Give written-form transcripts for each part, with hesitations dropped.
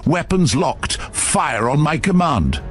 Weapons locked. Fire on my command."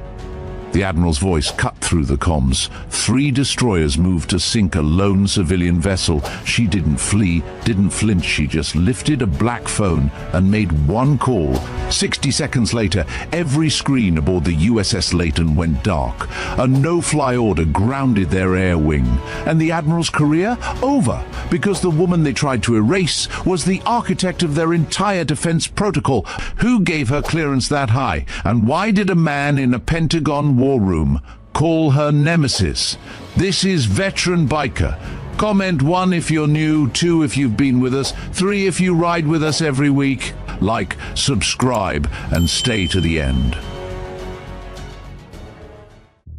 The Admiral's voice cut through the comms. 3 destroyers moved to sink a lone civilian vessel. She didn't flee, didn't flinch. She just lifted a black phone and made one call. 60 seconds later, every screen aboard the USS Layton went dark. A no-fly order grounded their air wing. And the Admiral's career? Over, because the woman they tried to erase was the architect of their entire defense protocol. Who gave her clearance that high? And why did a man in a Pentagon war room call her nemesis? This is Veteran Biker. Comment 1 if you're new, 2 if you've been with us, 3 if you ride with us every week. Like, subscribe, and stay to the end.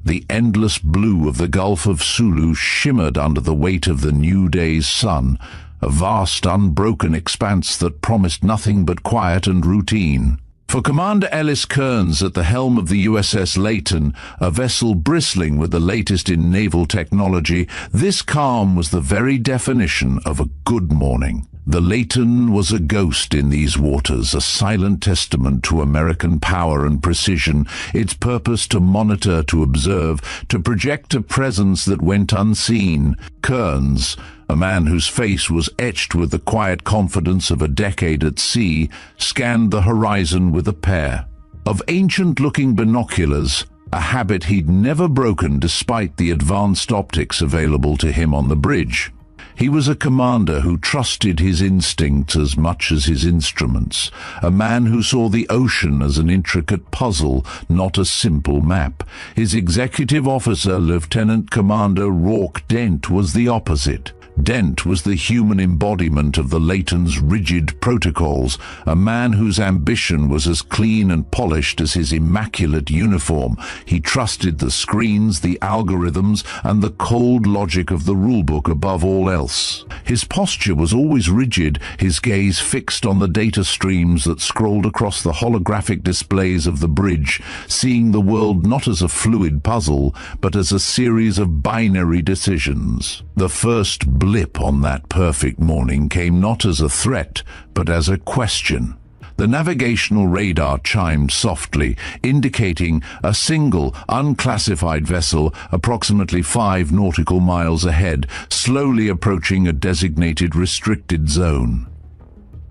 The endless blue of the Gulf of Sulu shimmered under the weight of the new day's sun, a vast, unbroken expanse that promised nothing but quiet and routine. For Commander Ellis Kearns at the helm of the USS Layton, a vessel bristling with the latest in naval technology, this calm was the very definition of a good morning. The Layton was a ghost in these waters, a silent testament to American power and precision, its purpose to monitor, to observe, to project a presence that went unseen. Kearns, a man whose face was etched with the quiet confidence of a decade at sea, scanned the horizon with a pair of ancient-looking binoculars, a habit he'd never broken despite the advanced optics available to him on the bridge. He was a commander who trusted his instincts as much as his instruments, a man who saw the ocean as an intricate puzzle, not a simple map. His executive officer, Lieutenant Commander Rourke Dent, was the opposite. Dent was the human embodiment of the Layton's rigid protocols, a man whose ambition was as clean and polished as his immaculate uniform. He trusted the screens, the algorithms, and the cold logic of the rulebook above all else. His posture was always rigid, his gaze fixed on the data streams that scrolled across the holographic displays of the bridge, seeing the world not as a fluid puzzle, but as a series of binary decisions. The first blip on that perfect morning came not as a threat, but as a question. The navigational radar chimed softly, indicating a single, unclassified vessel approximately 5 nautical miles ahead, slowly approaching a designated restricted zone.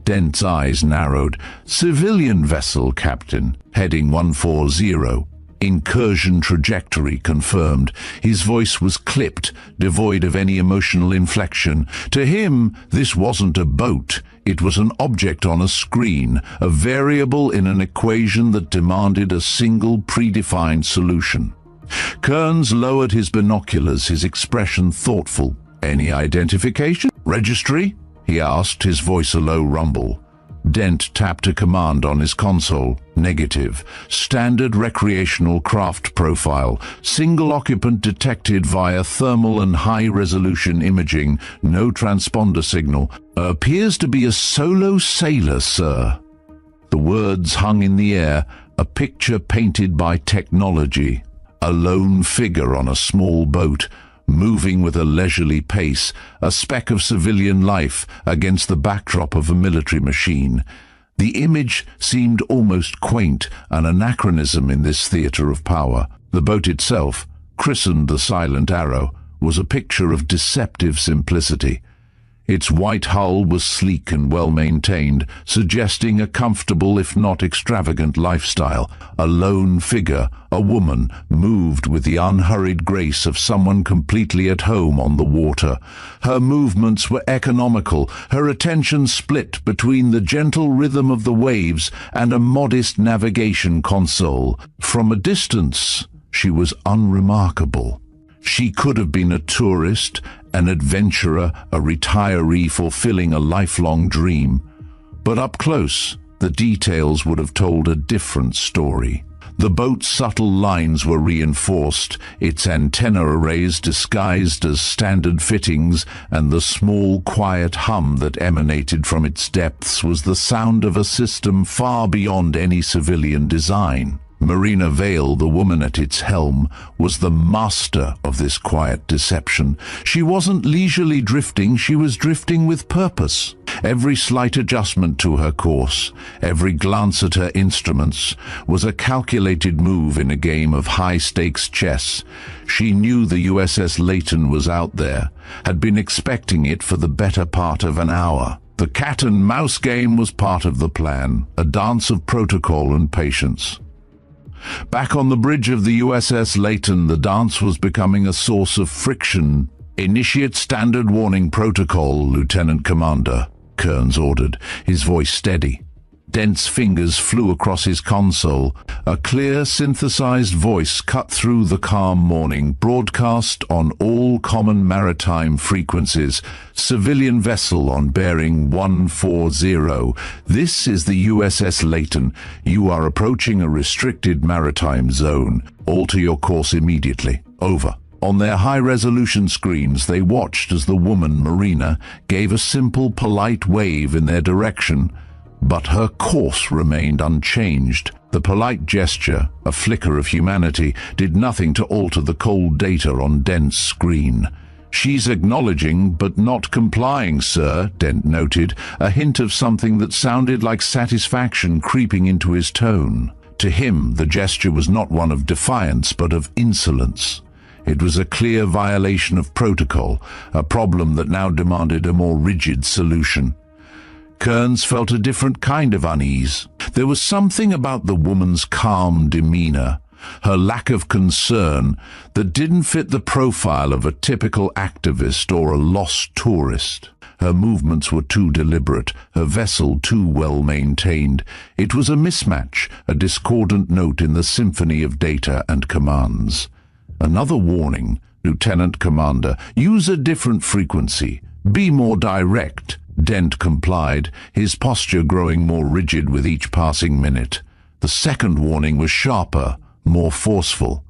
Dent's eyes narrowed. "Civilian vessel, Captain, heading 140. Incursion trajectory confirmed." His voice was clipped, devoid of any emotional inflection. To him, this wasn't a boat. It was an object on a screen, a variable in an equation that demanded a single predefined solution. Kearns lowered his binoculars, his expression thoughtful. "Any identification? Registry?" he asked, his voice a low rumble. Dent tapped a command on his console. "Negative. Standard recreational craft profile. Single occupant detected via thermal and high-resolution imaging. No transponder signal. Appears to be a solo sailor, sir." The words hung in the air, a picture painted by technology. A lone figure on a small boat, moving with a leisurely pace, a speck of civilian life against the backdrop of a military machine. The image seemed almost quaint, an anachronism in this theater of power. The boat itself, christened the Silent Arrow, was a picture of deceptive simplicity. Its white hull was sleek and well-maintained, suggesting a comfortable if not extravagant lifestyle. A lone figure, a woman, moved with the unhurried grace of someone completely at home on the water. Her movements were economical, her attention split between the gentle rhythm of the waves and a modest navigation console. From a distance, she was unremarkable. She could have been a tourist, an adventurer, a retiree fulfilling a lifelong dream. But up close, the details would have told a different story. The boat's subtle lines were reinforced, its antenna arrays disguised as standard fittings, and the small, quiet hum that emanated from its depths was the sound of a system far beyond any civilian design. Marina Vale, the woman at its helm, was the master of this quiet deception. She wasn't leisurely drifting, she was drifting with purpose. Every slight adjustment to her course, every glance at her instruments, was a calculated move in a game of high-stakes chess. She knew the USS Layton was out there, had been expecting it for the better part of an hour. The cat-and-mouse game was part of the plan, a dance of protocol and patience. Back on the bridge of the USS Layton, the dance was becoming a source of friction. "Initiate standard warning protocol, Lieutenant Commander," Kearns ordered, his voice steady. Dent's fingers flew across his console. A clear, synthesized voice cut through the calm morning, broadcast on all common maritime frequencies. "Civilian vessel on bearing 140. This is the USS Layton. You are approaching a restricted maritime zone. Alter your course immediately. Over." On their high-resolution screens, they watched as the woman, Marina, gave a simple, polite wave in their direction. But her course remained unchanged. The polite gesture, a flicker of humanity, did nothing to alter the cold data on Dent's screen. "She's acknowledging, but not complying, sir," Dent noted, a hint of something that sounded like satisfaction creeping into his tone. To him, the gesture was not one of defiance, but of insolence. It was a clear violation of protocol, a problem that now demanded a more rigid solution. Kearns felt a different kind of unease. There was something about the woman's calm demeanor, her lack of concern, that didn't fit the profile of a typical activist or a lost tourist. Her movements were too deliberate, her vessel too well maintained. It was a mismatch, a discordant note in the symphony of data and commands. "Another warning, Lieutenant Commander. Use a different frequency. Be more direct." Dent complied, his posture growing more rigid with each passing minute. The second warning was sharper, more forceful.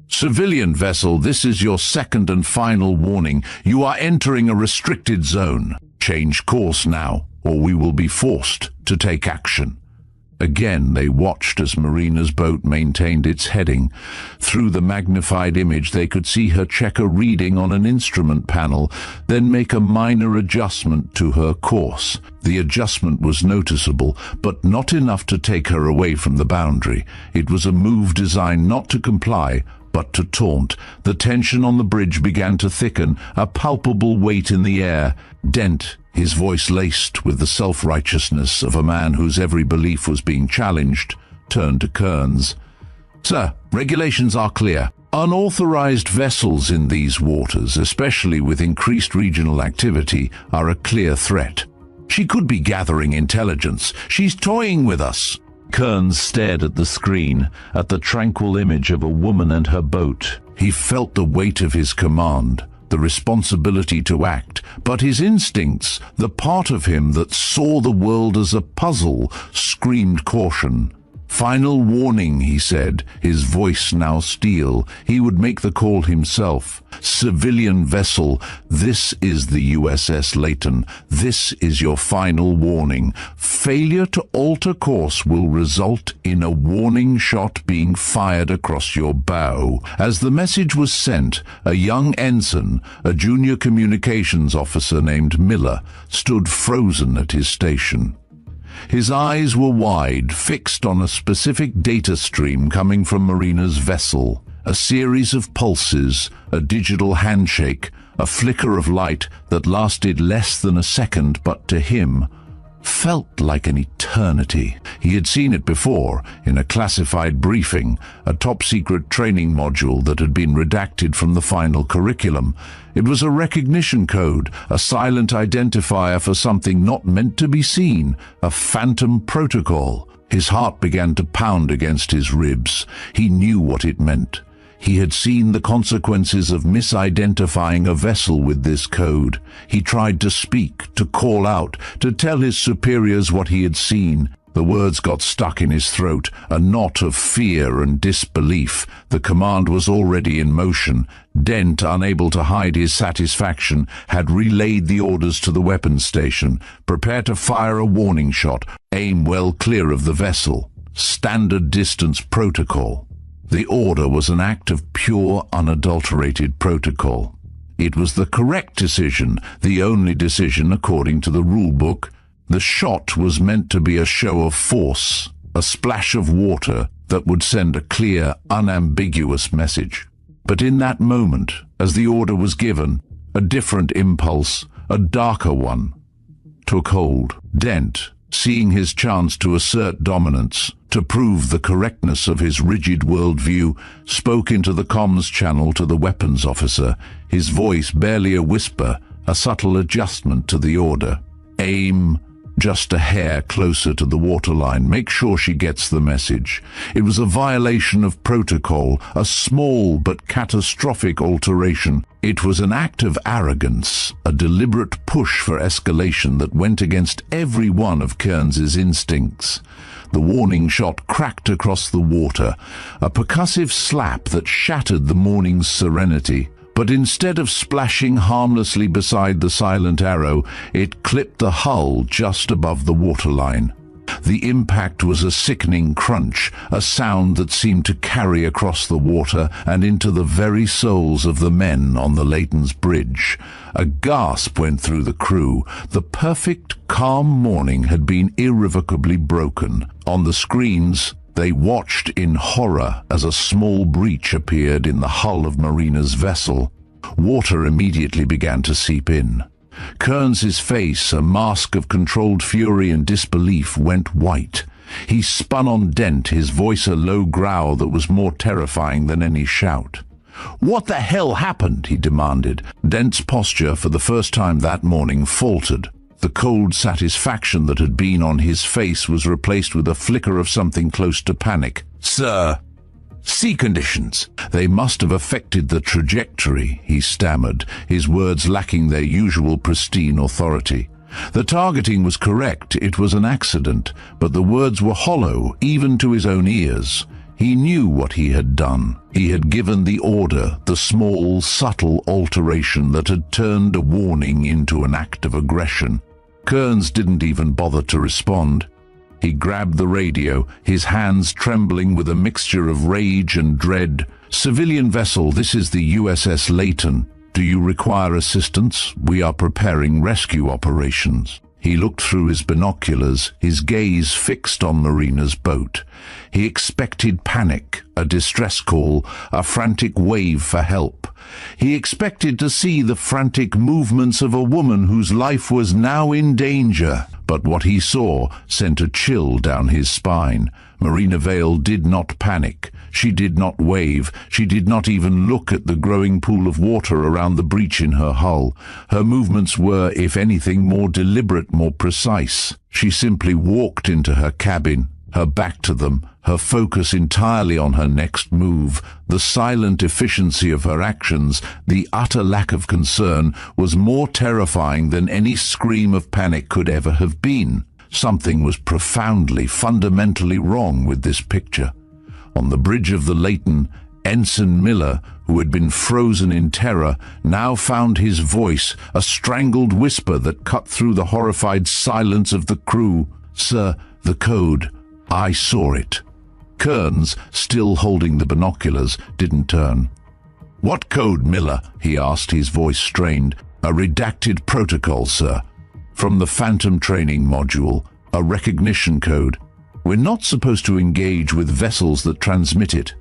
"Civilian vessel, this is your second and final warning. You are entering a restricted zone. Change course now, or we will be forced to take action." Again they watched as Marina's boat maintained its heading. Through the magnified image they could see her check a reading on an instrument panel, then make a minor adjustment to her course. The adjustment was noticeable, but not enough to take her away from the boundary. It was a move designed not to comply, but to taunt. The tension on the bridge began to thicken, a palpable weight in the air. Dent, his voice laced with the self-righteousness of a man whose every belief was being challenged, turned to Kearns. "Sir, regulations are clear. Unauthorized vessels in these waters, especially with increased regional activity, are a clear threat. She could be gathering intelligence. She's toying with us." Kearns stared at the screen, at the tranquil image of a woman and her boat. He felt the weight of his command, the responsibility to act, but his instincts, the part of him that saw the world as a puzzle, screamed caution. "Final warning," he said, his voice now steel. He would make the call himself. "Civilian vessel, this is the USS Layton. This is your final warning. Failure to alter course will result in a warning shot being fired across your bow." As the message was sent, a young ensign, a junior communications officer named Miller, stood frozen at his station. His eyes were wide, fixed on a specific data stream coming from Marina's vessel. A series of pulses, a digital handshake, a flicker of light that lasted less than a second, but to him felt like an eternity. He had seen it before, in a classified briefing, a top-secret training module that had been redacted from the final curriculum. It was a recognition code, a silent identifier for something not meant to be seen, a phantom protocol. His heart began to pound against his ribs. He knew what it meant. He had seen the consequences of misidentifying a vessel with this code. He tried to speak, to call out, to tell his superiors what he had seen. The words got stuck in his throat, a knot of fear and disbelief. The command was already in motion. Dent, unable to hide his satisfaction, had relayed the orders to the weapons station. Prepare to fire a warning shot. Aim well clear of the vessel. Standard Distance Protocol. The order was an act of pure, unadulterated protocol. It was the correct decision, the only decision according to the rulebook. The shot was meant to be a show of force, a splash of water that would send a clear, unambiguous message. But in that moment, as the order was given, a different impulse, a darker one, took hold. Dent, seeing his chance to assert dominance, to prove the correctness of his rigid worldview, spoke into the comms channel to the weapons officer, his voice barely a whisper, a subtle adjustment to the order. Aim just a hair closer to the waterline. Make sure she gets the message. It was a violation of protocol, a small but catastrophic alteration. It was an act of arrogance, a deliberate push for escalation that went against every one of Kearns's instincts. The warning shot cracked across the water, a percussive slap that shattered the morning's serenity. But instead of splashing harmlessly beside the Silent Arrow, it clipped the hull just above the waterline. The impact was a sickening crunch, a sound that seemed to carry across the water and into the very souls of the men on the Leighton's bridge. A gasp went through the crew. The perfect, calm morning had been irrevocably broken. On the screens, they watched in horror as a small breach appeared in the hull of Marina's vessel. Water immediately began to seep in. Kearns's face, a mask of controlled fury and disbelief, went white. He spun on Dent, his voice a low growl that was more terrifying than any shout. "What the hell happened?" he demanded. Dent's posture, for the first time that morning, faltered. The cold satisfaction that had been on his face was replaced with a flicker of something close to panic. "Sir, sea conditions. They must have affected the trajectory," he stammered, his words lacking their usual pristine authority. The targeting was correct, it was an accident, but the words were hollow, even to his own ears. He knew what he had done. He had given the order, the small, subtle alteration that had turned a warning into an act of aggression. Kearns didn't even bother to respond. He grabbed the radio, his hands trembling with a mixture of rage and dread. "Civilian vessel, this is the USS Leighton. Do you require assistance? We are preparing rescue operations." He looked through his binoculars, his gaze fixed on Marina's boat. He expected panic, a distress call, a frantic wave for help. He expected to see the frantic movements of a woman whose life was now in danger. But what he saw sent a chill down his spine. Marina Vale did not panic. She did not wave. She did not even look at the growing pool of water around the breach in her hull. Her movements were, if anything, more deliberate, more precise. She simply walked into her cabin, her back to them, her focus entirely on her next move. The silent efficiency of her actions, the utter lack of concern, was more terrifying than any scream of panic could ever have been. Something was profoundly, fundamentally wrong with this picture. On the bridge of the Leighton, Ensign Miller, who had been frozen in terror, now found his voice, a strangled whisper that cut through the horrified silence of the crew. "Sir, the code. I saw it." Kearns, still holding the binoculars, didn't turn. "What code, Miller?" he asked, his voice strained. "A redacted protocol, sir. From the Phantom training module, a recognition code. We're not supposed to engage with vessels that transmit it."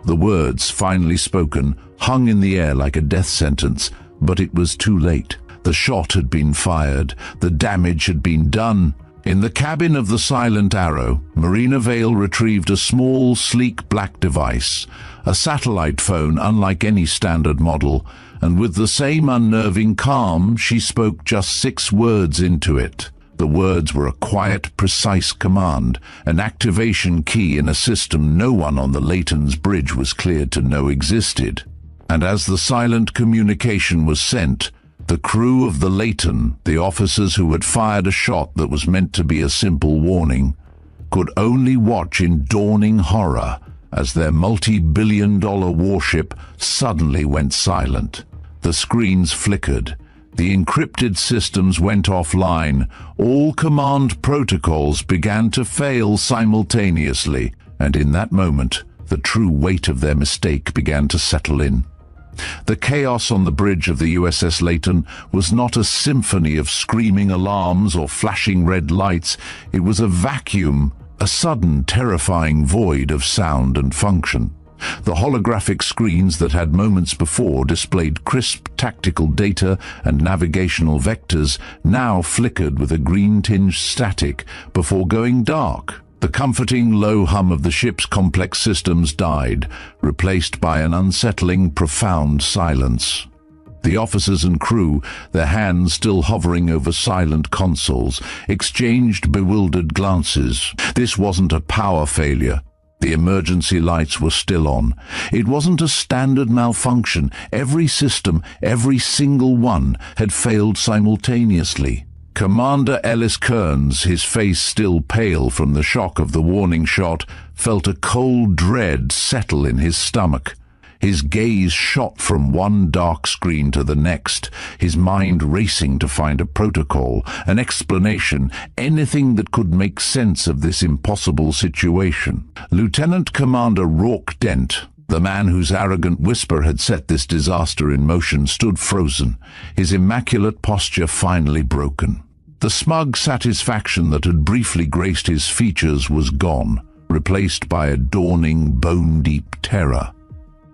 The words, finally spoken, hung in the air like a death sentence, but it was too late. The shot had been fired. The damage had been done. In the cabin of the Silent Arrow, Marina Vale retrieved a small, sleek black device, a satellite phone unlike any standard model, and with the same unnerving calm, she spoke just 6 words into it. The words were a quiet, precise command, an activation key in a system no one on the Leighton's bridge was cleared to know existed. And as the silent communication was sent, the crew of the Leighton, the officers who had fired a shot that was meant to be a simple warning, could only watch in dawning horror as their multi-billion-dollar warship suddenly went silent. The screens flickered. The encrypted systems went offline. All command protocols began to fail simultaneously, and in that moment, the true weight of their mistake began to settle in. The chaos on the bridge of the USS Layton was not a symphony of screaming alarms or flashing red lights. It was a vacuum, a sudden, terrifying void of sound and function. The holographic screens that had moments before displayed crisp tactical data and navigational vectors now flickered with a green-tinged static before going dark. The comforting low hum of the ship's complex systems died, replaced by an unsettling, profound silence. The officers and crew, their hands still hovering over silent consoles, exchanged bewildered glances. This wasn't a power failure. The emergency lights were still on. It wasn't a standard malfunction. Every system, every single one, had failed simultaneously. Commander Ellis Kearns, his face still pale from the shock of the warning shot, felt a cold dread settle in his stomach. His gaze shot from one dark screen to the next, his mind racing to find a protocol, an explanation, anything that could make sense of this impossible situation. Lieutenant Commander Rourke Dent, the man whose arrogant whisper had set this disaster in motion, stood frozen, his immaculate posture finally broken. The smug satisfaction that had briefly graced his features was gone, replaced by a dawning, bone-deep terror.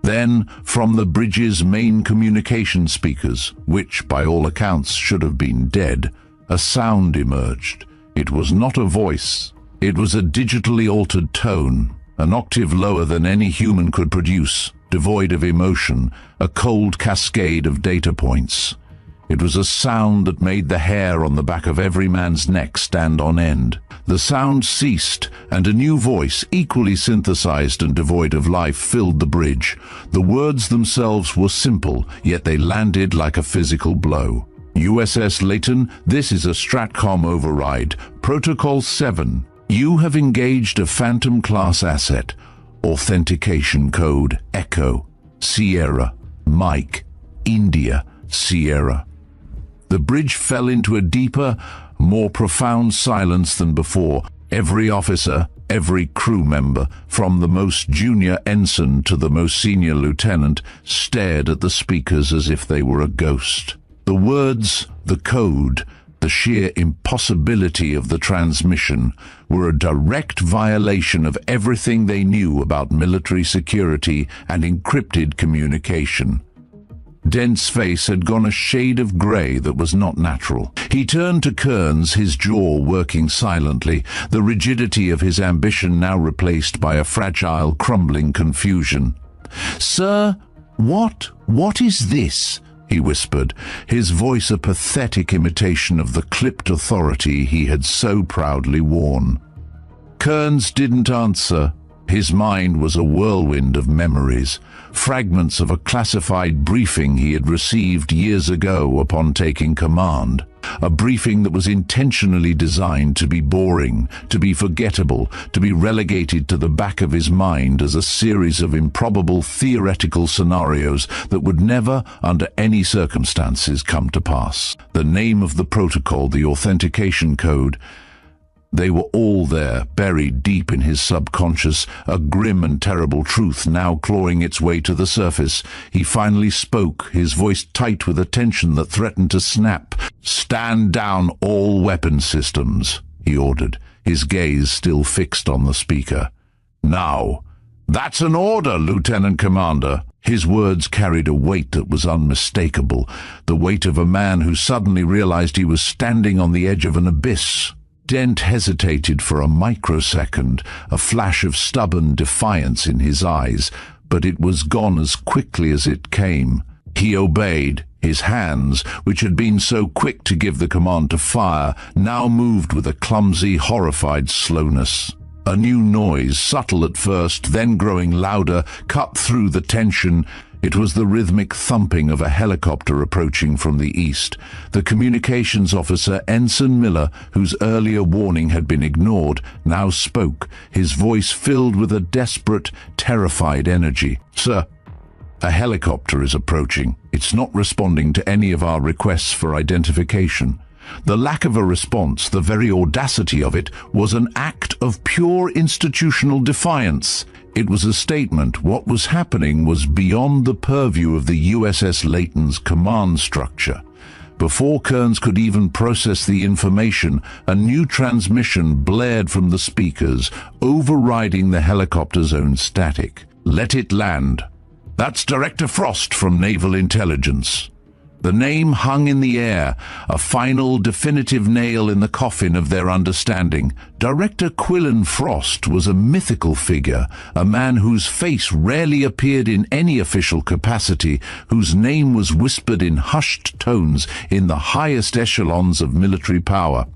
Then, from the bridge's main communication speakers, which by all accounts should have been dead, a sound emerged. It was not a voice. It was a digitally altered tone, an octave lower than any human could produce, devoid of emotion, a cold cascade of data points. It was a sound that made the hair on the back of every man's neck stand on end. The sound ceased, and a new voice, equally synthesized and devoid of life, filled the bridge. The words themselves were simple, yet they landed like a physical blow. USS Layton, this is a STRATCOM override. Protocol 7. You have engaged a Phantom-class asset. Authentication code Echo, Sierra, Mike, India, Sierra. The bridge fell into a deeper, more profound silence than before. Every officer, every crew member, from the most junior ensign to the most senior lieutenant, stared at the speakers as if they were a ghost. The words, the code, the sheer impossibility of the transmission were a direct violation of everything they knew about military security and encrypted communication. Dent's face had gone a shade of grey that was not natural. He turned to Kearns, his jaw working silently, the rigidity of his ambition now replaced by a fragile, crumbling confusion. "Sir, what is this?" he whispered, his voice a pathetic imitation of the clipped authority he had so proudly worn. Kearns didn't answer. His mind was a whirlwind of memories, fragments of a classified briefing he had received years ago upon taking command. A briefing that was intentionally designed to be boring, to be forgettable, to be relegated to the back of his mind as a series of improbable theoretical scenarios that would never, under any circumstances, come to pass. The name of the protocol, the authentication code, they were all there, buried deep in his subconscious, a grim and terrible truth now clawing its way to the surface. He finally spoke, his voice tight with a tension that threatened to snap. "Stand down all weapon systems," he ordered, his gaze still fixed on the speaker. "Now." "That's an order, Lieutenant Commander." His words carried a weight that was unmistakable, the weight of a man who suddenly realized he was standing on the edge of an abyss. Dent hesitated for a microsecond, a flash of stubborn defiance in his eyes, but it was gone as quickly as it came. He obeyed. His hands, which had been so quick to give the command to fire, now moved with a clumsy, horrified slowness. A new noise, subtle at first, then growing louder, cut through the tension. It was the rhythmic thumping of a helicopter approaching from the east. The communications officer, Ensign Miller, whose earlier warning had been ignored, now spoke, his voice filled with a desperate, terrified energy. "Sir, a helicopter is approaching. It's not responding to any of our requests for identification. The lack of a response, the very audacity of it, was an act of pure institutional defiance. It was a statement what was happening was beyond the purview of the USS Layton's command structure. Before Kearns could even process the information, a new transmission blared from the speakers, overriding the helicopter's own static. "Let it land." "That's Director Frost from Naval Intelligence." The name hung in the air, a final definitive nail in the coffin of their understanding. Director Quillen Frost was a mythical figure, a man whose face rarely appeared in any official capacity, whose name was whispered in hushed tones in the highest echelons of military power.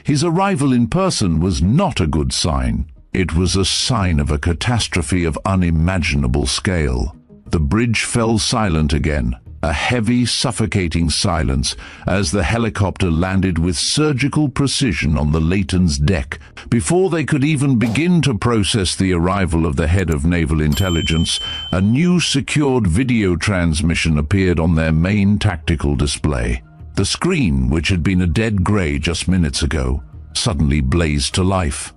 His arrival in person was not a good sign. It was a sign of a catastrophe of unimaginable scale. The bridge fell silent again. A heavy, suffocating silence as the helicopter landed with surgical precision on the Layton's deck. Before they could even begin to process the arrival of the head of Naval Intelligence, a new secured video transmission appeared on their main tactical display. The screen, which had been a dead grey just minutes ago, suddenly blazed to life.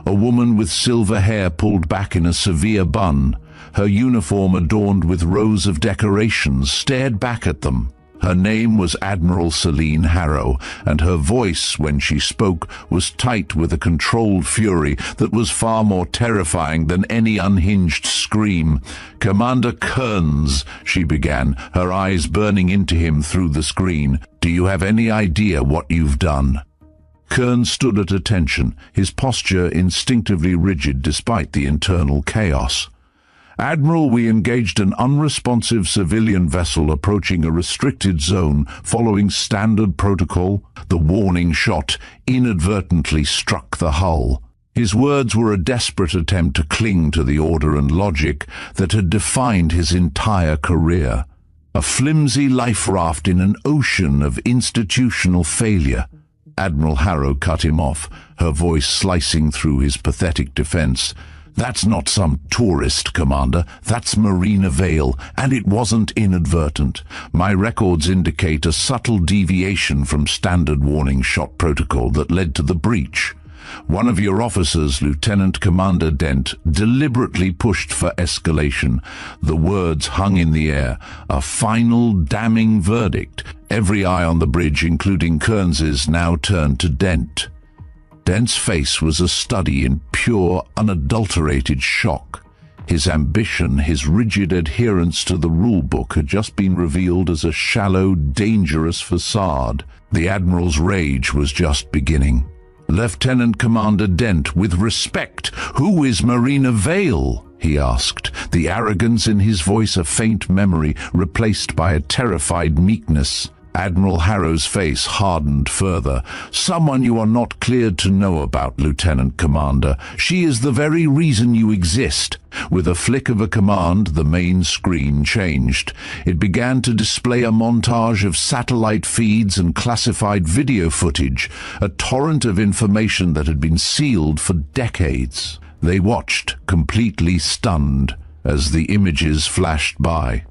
A woman with silver hair pulled back in a severe bun, her uniform adorned with rows of decorations, stared back at them. Her name was Admiral Celine Harrow, and her voice, when she spoke, was tight with a controlled fury that was far more terrifying than any unhinged scream. "Commander Kearns," she began, her eyes burning into him through the screen, "do you have any idea what you've done?" Kearns stood at attention, his posture instinctively rigid despite the internal chaos. "Admiral, we engaged an unresponsive civilian vessel approaching a restricted zone following standard protocol. The warning shot inadvertently struck the hull." His words were a desperate attempt to cling to the order and logic that had defined his entire career. A flimsy life raft in an ocean of institutional failure. Admiral Harrow cut him off, her voice slicing through his pathetic defense. "That's not some tourist, Commander. That's Marina Vale, and it wasn't inadvertent. My records indicate a subtle deviation from standard warning shot protocol that led to the breach. One of your officers, Lieutenant Commander Dent, deliberately pushed for escalation." The words hung in the air, a final damning verdict. Every eye on the bridge, including Kearns's, now turned to Dent. Dent's face was a study in pure, unadulterated shock. His ambition, his rigid adherence to the rulebook had just been revealed as a shallow, dangerous facade. The Admiral's rage was just beginning. "Lieutenant Commander Dent, with respect, who is Marina Vale?" he asked, the arrogance in his voice a faint memory replaced by a terrified meekness. Admiral Harrow's face hardened further. "Someone you are not cleared to know about, Lieutenant Commander. She is the very reason you exist." With a flick of a command, the main screen changed. It began to display a montage of satellite feeds and classified video footage, a torrent of information that had been sealed for decades. They watched, completely stunned, as the images flashed by.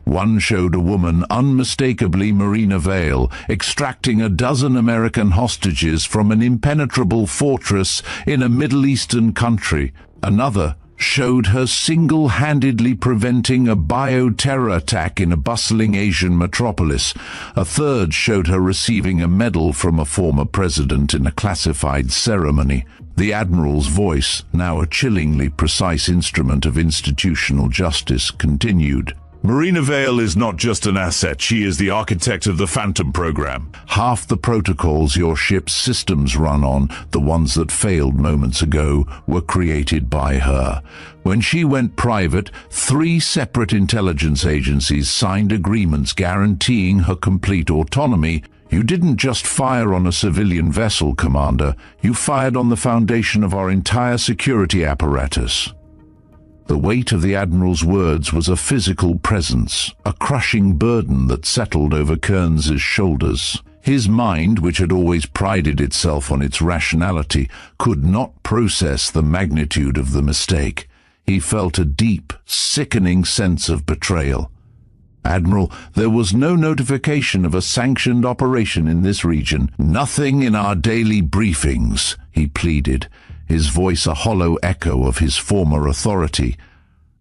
One showed a woman, unmistakably Marina Vale, extracting a dozen American hostages from an impenetrable fortress in a Middle Eastern country. Another showed her single-handedly preventing a bioterror attack in a bustling Asian metropolis. A third showed her receiving a medal from a former president in a classified ceremony. The Admiral's voice, now a chillingly precise instrument of institutional justice, continued. "Marina Vale is not just an asset, she is the architect of the Phantom program. Half the protocols your ship's systems run on, the ones that failed moments ago, were created by her. When she went private, 3 separate intelligence agencies signed agreements guaranteeing her complete autonomy. You didn't just fire on a civilian vessel, Commander. You fired on the foundation of our entire security apparatus." The weight of the Admiral's words was a physical presence, a crushing burden that settled over Kearns's shoulders. His mind, which had always prided itself on its rationality, could not process the magnitude of the mistake. He felt a deep, sickening sense of betrayal. Admiral, there was no notification of a sanctioned operation in this region. Nothing in our daily briefings, he pleaded, his voice a hollow echo of his former authority.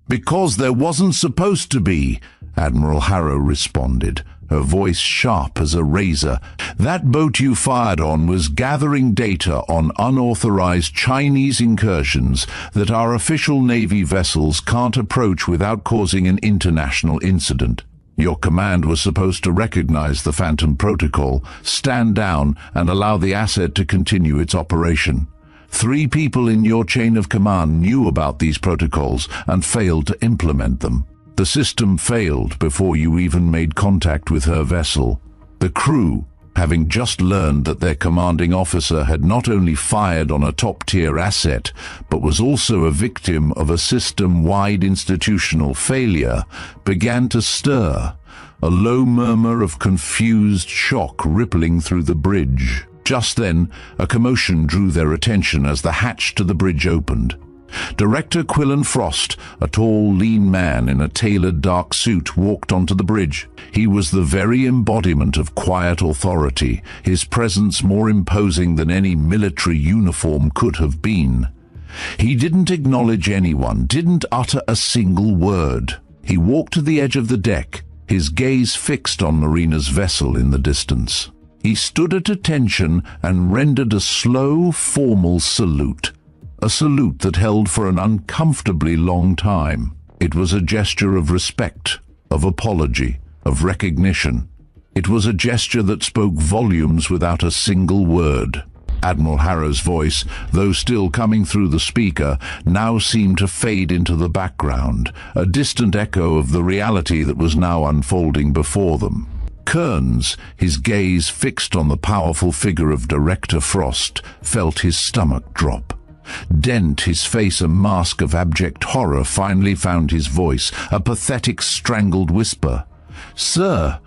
Because there wasn't supposed to be, Admiral Harrow responded, her voice sharp as a razor. That boat you fired on was gathering data on unauthorized Chinese incursions that our official Navy vessels can't approach without causing an international incident. Your command was supposed to recognize the Phantom Protocol, stand down, and allow the asset to continue its operation. 3 people in your chain of command knew about these protocols and failed to implement them. The system failed before you even made contact with her vessel. The crew, having just learned that their commanding officer had not only fired on a top-tier asset, but was also a victim of a system-wide institutional failure, began to stir, a low murmur of confused shock rippling through the bridge. Just then, a commotion drew their attention as the hatch to the bridge opened. Director Quillen Frost, a tall, lean man in a tailored dark suit, walked onto the bridge. He was the very embodiment of quiet authority, his presence more imposing than any military uniform could have been. He didn't acknowledge anyone, didn't utter a single word. He walked to the edge of the deck, his gaze fixed on Marina's vessel in the distance. He stood at attention and rendered a slow, formal salute. A salute that held for an uncomfortably long time. It was a gesture of respect, of apology, of recognition. It was a gesture that spoke volumes without a single word. Admiral Harrow's voice, though still coming through the speaker, now seemed to fade into the background, a distant echo of the reality that was now unfolding before them. Kearns, his gaze fixed on the powerful figure of Director Frost, felt his stomach drop. Dent, his face a mask of abject horror, finally found his voice, a pathetic, strangled whisper. "Sir,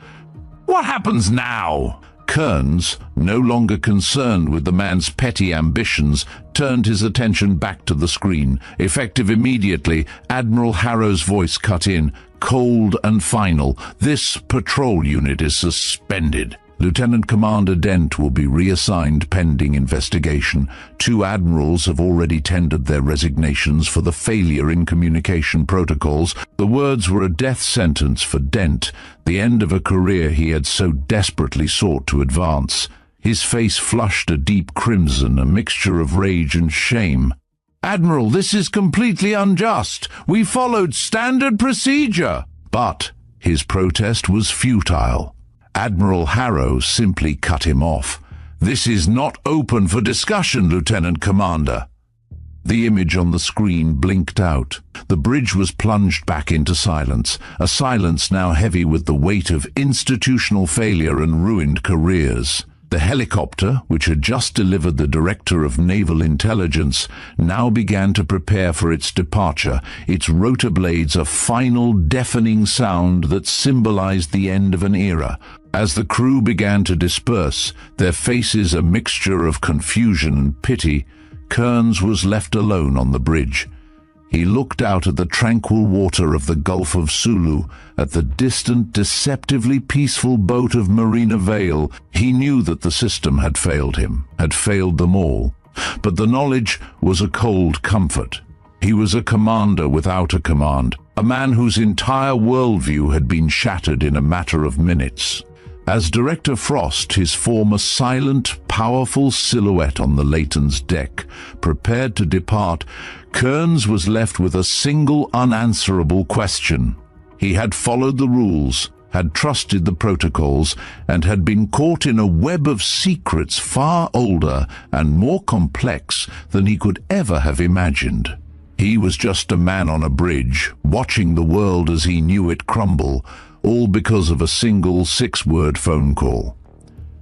what happens now?" Kearns, no longer concerned with the man's petty ambitions, turned his attention back to the screen. Effective immediately, Admiral Harrow's voice cut in, cold and final. "This patrol unit is suspended. Lieutenant Commander Dent will be reassigned pending investigation. 2 admirals have already tendered their resignations for the failure in communication protocols." The words were a death sentence for Dent, the end of a career he had so desperately sought to advance. His face flushed a deep crimson, a mixture of rage and shame. "Admiral, this is completely unjust. We followed standard procedure." But his protest was futile. Admiral Harrow simply cut him off. "This is not open for discussion, Lieutenant Commander." The image on the screen blinked out. The bridge was plunged back into silence, a silence now heavy with the weight of institutional failure and ruined careers. The helicopter, which had just delivered the Director of Naval Intelligence, now began to prepare for its departure, its rotor blades a final deafening sound that symbolized the end of an era. As the crew began to disperse, their faces a mixture of confusion and pity, Kearns was left alone on the bridge. He looked out at the tranquil water of the Gulf of Sulu, at the distant, deceptively peaceful boat of Marina Vale. He knew that the system had failed him, had failed them all. But the knowledge was a cold comfort. He was a commander without a command, a man whose entire worldview had been shattered in a matter of minutes. As Director Frost, his former silent, powerful silhouette on the Leighton's deck, prepared to depart, Kearns was left with a single unanswerable question. He had followed the rules, had trusted the protocols, and had been caught in a web of secrets far older and more complex than he could ever have imagined. He was just a man on a bridge, watching the world as he knew it crumble, all because of a single 6-word phone call.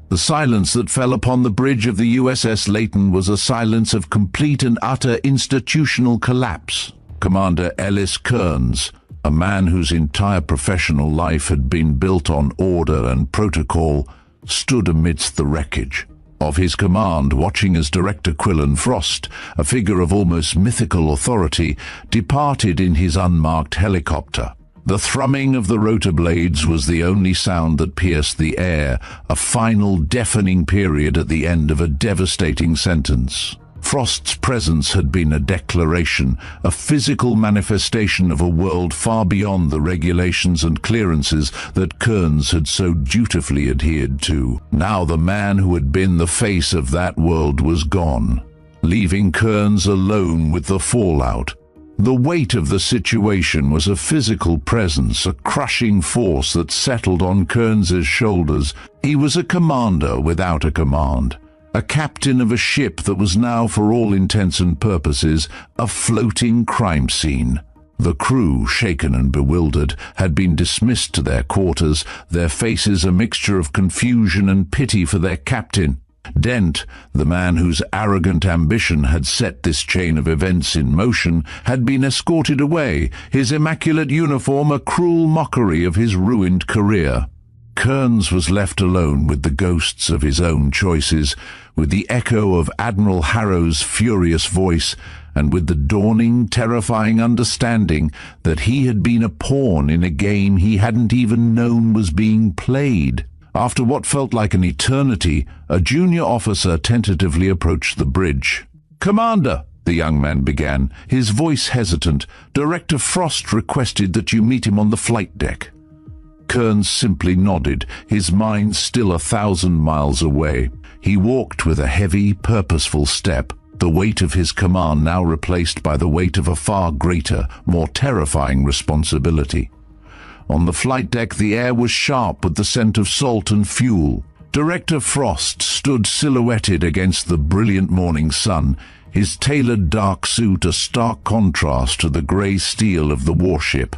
The silence that fell upon the bridge of the USS Leighton was a silence of complete and utter institutional collapse. Commander Ellis Kearns, a man whose entire professional life had been built on order and protocol, stood amidst the wreckage. Of his command, watching as Director Quillen Frost, a figure of almost mythical authority, departed in his unmarked helicopter. The thrumming of the rotor blades was the only sound that pierced the air, a final deafening period at the end of a devastating sentence. Frost's presence had been a declaration, a physical manifestation of a world far beyond the regulations and clearances that Kearns had so dutifully adhered to. Now the man who had been the face of that world was gone, leaving Kearns alone with the fallout. The weight of the situation was a physical presence, a crushing force that settled on Kearns's shoulders. He was a commander without a command. A captain of a ship that was now, for all intents and purposes, a floating crime scene. The crew, shaken and bewildered, had been dismissed to their quarters, their faces a mixture of confusion and pity for their captain. Dent, the man whose arrogant ambition had set this chain of events in motion, had been escorted away, his immaculate uniform a cruel mockery of his ruined career. Kearns was left alone with the ghosts of his own choices, with the echo of Admiral Harrow's furious voice, and with the dawning, terrifying understanding that he had been a pawn in a game he hadn't even known was being played. After what felt like an eternity, a junior officer tentatively approached the bridge. "Commander," the young man began, his voice hesitant, "Director Frost requested that you meet him on the flight deck." Kearns simply nodded, his mind still 1,000 miles away. He walked with a heavy, purposeful step, the weight of his command now replaced by the weight of a far greater, more terrifying responsibility. On the flight deck the air was sharp with the scent of salt and fuel. Director Frost stood silhouetted against the brilliant morning sun, his tailored dark suit a stark contrast to the grey steel of the warship.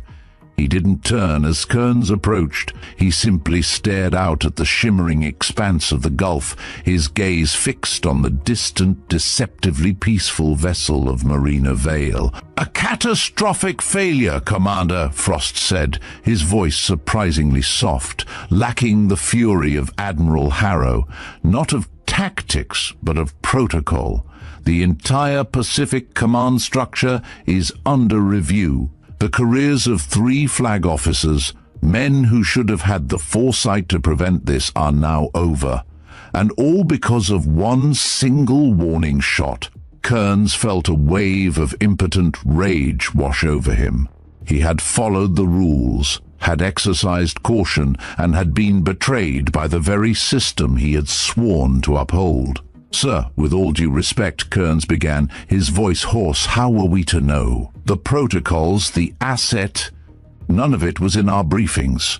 He didn't turn as Kearns approached. He simply stared out at the shimmering expanse of the Gulf, his gaze fixed on the distant, deceptively peaceful vessel of Marina Vale. "A catastrophic failure, Commander," Frost said, his voice surprisingly soft, lacking the fury of Admiral Harrow, not of tactics, but of protocol. "The entire Pacific command structure is under review. The careers of 3 flag officers, men who should have had the foresight to prevent this, are now over. And all because of one single warning shot." Kearns felt a wave of impotent rage wash over him. He had followed the rules, had exercised caution, and had been betrayed by the very system he had sworn to uphold. "Sir, with all due respect," Kearns began, his voice hoarse, "how were we to know? The protocols, the asset, none of it was in our briefings."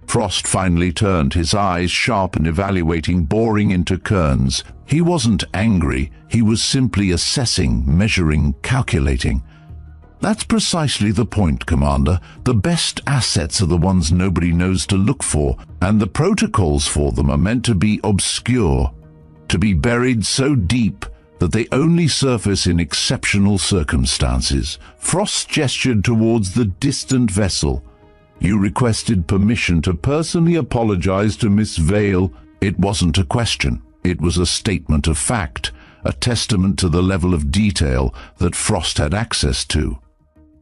Frost finally turned, his eyes sharp and evaluating, boring into Kearns. He wasn't angry, he was simply assessing, measuring, calculating. "That's precisely the point, Commander. The best assets are the ones nobody knows to look for, and the protocols for them are meant to be obscure, to be buried so deep that they only surface in exceptional circumstances." Frost gestured towards the distant vessel. "You requested permission to personally apologize to Miss Vale." It wasn't a question. It was a statement of fact, a testament to the level of detail that Frost had access to.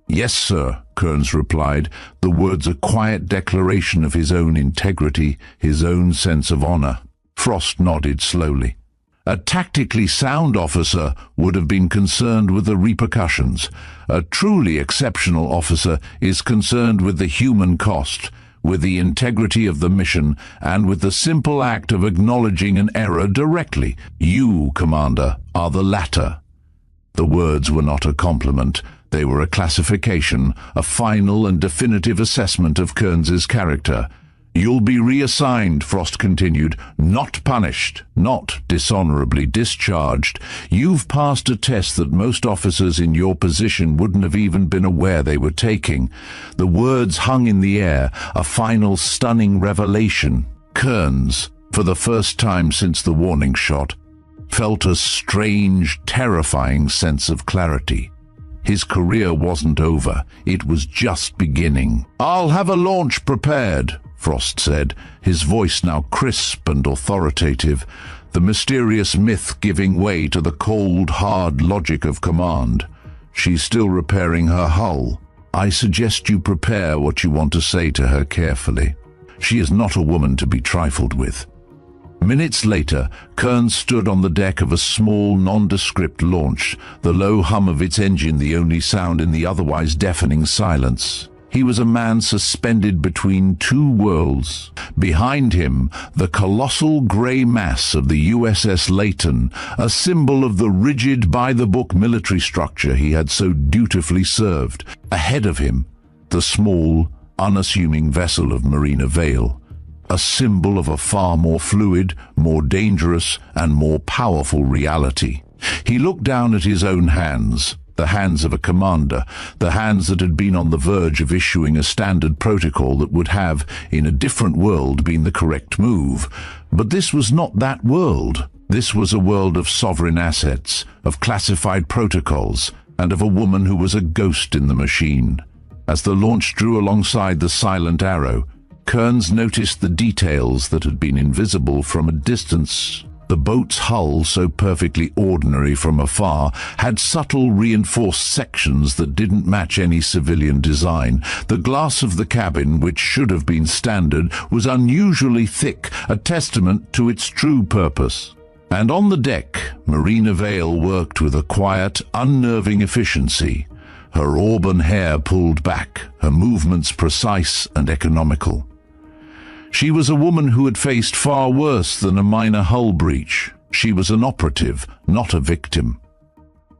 "Yes, sir," Kearns replied, the words a quiet declaration of his own integrity, his own sense of honor. Frost nodded slowly. A tactically sound officer would have been concerned with the repercussions. A truly exceptional officer is concerned with the human cost, with the integrity of the mission, and with the simple act of acknowledging an error directly. You, Commander, are the latter. The words were not a compliment. They were a classification, a final and definitive assessment of Kearns's character. "You'll be reassigned," Frost continued, "not punished, not dishonorably discharged. You've passed a test that most officers in your position wouldn't have even been aware they were taking." The words hung in the air, a final stunning revelation. Kearns, for the first time since the warning shot, felt a strange, terrifying sense of clarity. His career wasn't over, it was just beginning. "I'll have a launch prepared," Frost said, his voice now crisp and authoritative, the mysterious myth giving way to the cold, hard logic of command. "She's still repairing her hull. I suggest you prepare what you want to say to her carefully. She is not a woman to be trifled with." Minutes later, Kearns stood on the deck of a small, nondescript launch, the low hum of its engine the only sound in the otherwise deafening silence. He was a man suspended between two worlds. Behind him, the colossal grey mass of the USS Layton, a symbol of the rigid, by-the-book military structure he had so dutifully served. Ahead of him, the small, unassuming vessel of Marina Vale, a symbol of a far more fluid, more dangerous, and more powerful reality. He looked down at his own hands, the hands of a commander, the hands that had been on the verge of issuing a standard protocol that would have, in a different world, been the correct move. But this was not that world. This was a world of sovereign assets, of classified protocols, and of a woman who was a ghost in the machine. As the launch drew alongside the Silent Arrow, Kearns noticed the details that had been invisible from a distance. The boat's hull, so perfectly ordinary from afar, had subtle reinforced sections that didn't match any civilian design. The glass of the cabin, which should have been standard, was unusually thick, a testament to its true purpose. And on the deck, Marina Vale worked with a quiet, unnerving efficiency. Her auburn hair pulled back, her movements precise and economical. She was a woman who had faced far worse than a minor hull breach. She was an operative, not a victim.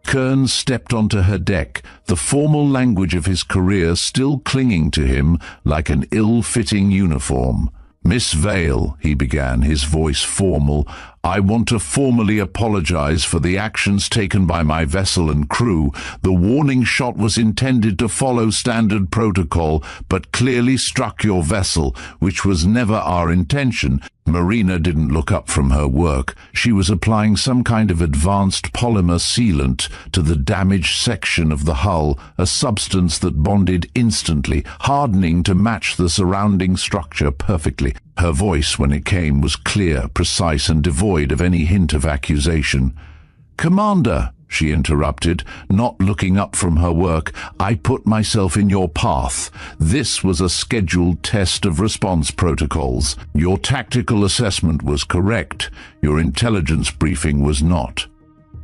Kearns stepped onto her deck, the formal language of his career still clinging to him like an ill-fitting uniform. "Miss Vale," he began, his voice formal, "I want to formally apologize for the actions taken by my vessel and crew. The warning shot was intended to follow standard protocol, but clearly struck your vessel, which was never our intention." Marina didn't look up from her work. She was applying some kind of advanced polymer sealant to the damaged section of the hull, a substance that bonded instantly, hardening to match the surrounding structure perfectly. Her voice, when it came, was clear, precise, and devoid of any hint of accusation. "Commander," she interrupted, not looking up from her work, "I put myself in your path. This was a scheduled test of response protocols. Your tactical assessment was correct. Your intelligence briefing was not."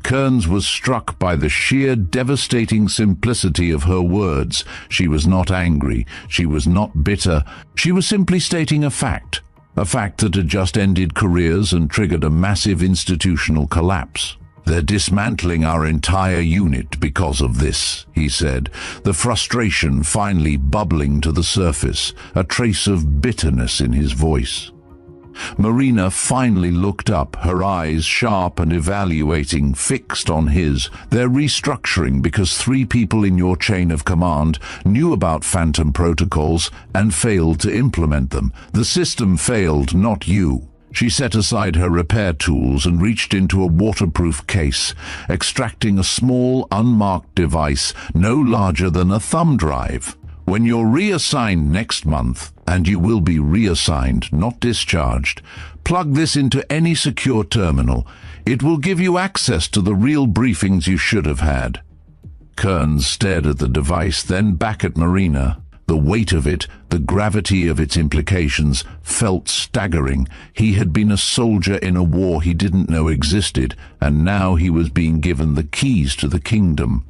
Kearns was struck by the sheer devastating simplicity of her words. She was not angry. She was not bitter. She was simply stating a fact that had just ended careers and triggered a massive institutional collapse. "They're dismantling our entire unit because of this," he said, the frustration finally bubbling to the surface, a trace of bitterness in his voice. Marina finally looked up, her eyes sharp and evaluating, fixed on his. "They're restructuring because 3 people in your chain of command knew about Phantom protocols and failed to implement them. The system failed, not you." She set aside her repair tools and reached into a waterproof case, extracting a small, unmarked device no larger than a thumb drive. "When you're reassigned next month, and you will be reassigned, not discharged, plug this into any secure terminal. It will give you access to the real briefings you should have had." Kearns stared at the device, then back at Marina. The weight of it, the gravity of its implications, felt staggering. He had been a soldier in a war he didn't know existed, and now he was being given the keys to the kingdom.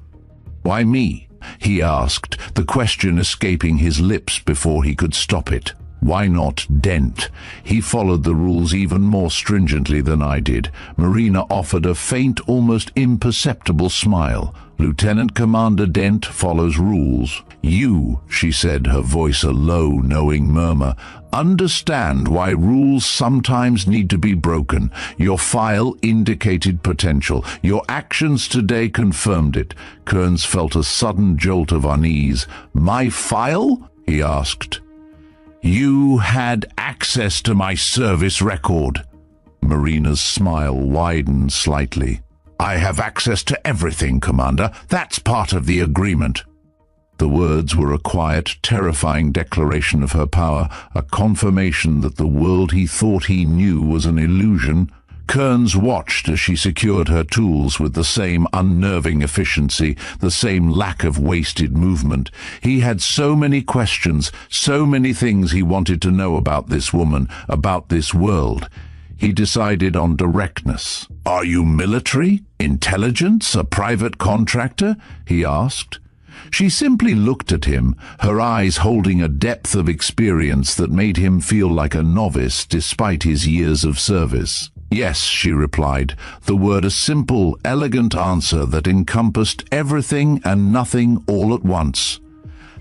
"Why me?" he asked, the question escaping his lips before he could stop it. "Why not Dent? He followed the rules even more stringently than I did." Marina offered a faint, almost imperceptible smile. "Lieutenant Commander Dent follows rules. You," she said, her voice a low, knowing murmur, "understand why rules sometimes need to be broken. Your file indicated potential. Your actions today confirmed it." Kearns felt a sudden jolt of unease. "My file?" he asked. "You had access to my service record." Marina's smile widened slightly. "I have access to everything, Commander. That's part of the agreement." The words were a quiet, terrifying declaration of her power, a confirmation that the world he thought he knew was an illusion. Kearns watched as she secured her tools with the same unnerving efficiency, the same lack of wasted movement. He had so many questions, so many things he wanted to know about this woman, about this world. He decided on directness. "Are you military? Intelligence? A private contractor?" he asked. She simply looked at him, her eyes holding a depth of experience that made him feel like a novice despite his years of service. "Yes," she replied, the word a simple, elegant answer that encompassed everything and nothing all at once.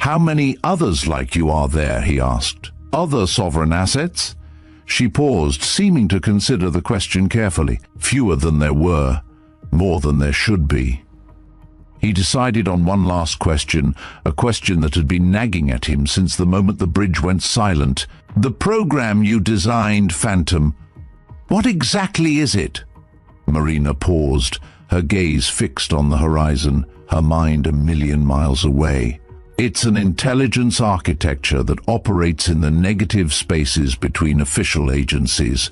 "How many others like you are there?" he asked. "Other sovereign assets?" She paused, seeming to consider the question carefully. Fewer than there were, more than there should be. He decided on one last question, a question that had been nagging at him since the moment the bridge went silent. "The program you designed, Phantom, what exactly is it?" Marina paused, her gaze fixed on the horizon, her mind a million miles away. "It's an intelligence architecture that operates in the negative spaces between official agencies.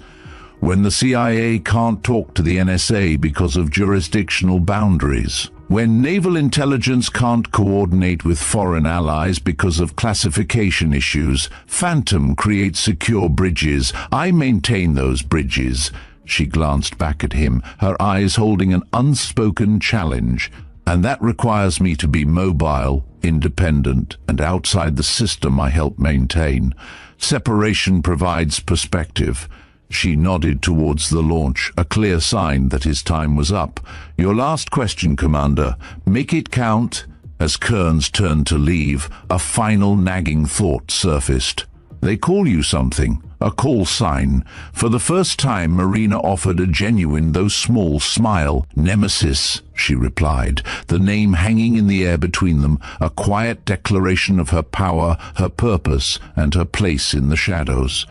When the CIA can't talk to the NSA because of jurisdictional boundaries. When naval intelligence can't coordinate with foreign allies because of classification issues, Phantom creates secure bridges. I maintain those bridges." She glanced back at him, her eyes holding an unspoken challenge. "And that requires me to be mobile, independent, and outside the system I help maintain. Separation provides perspective." She nodded towards the launch, a clear sign that his time was up. "Your last question, Commander. Make it count." As Kearns turned to leave, a final nagging thought surfaced. "They call you something, a call sign." For the first time, Marina offered a genuine, though small, smile. "Nemesis," she replied, the name hanging in the air between them, a quiet declaration of her power, her purpose, and her place in the shadows.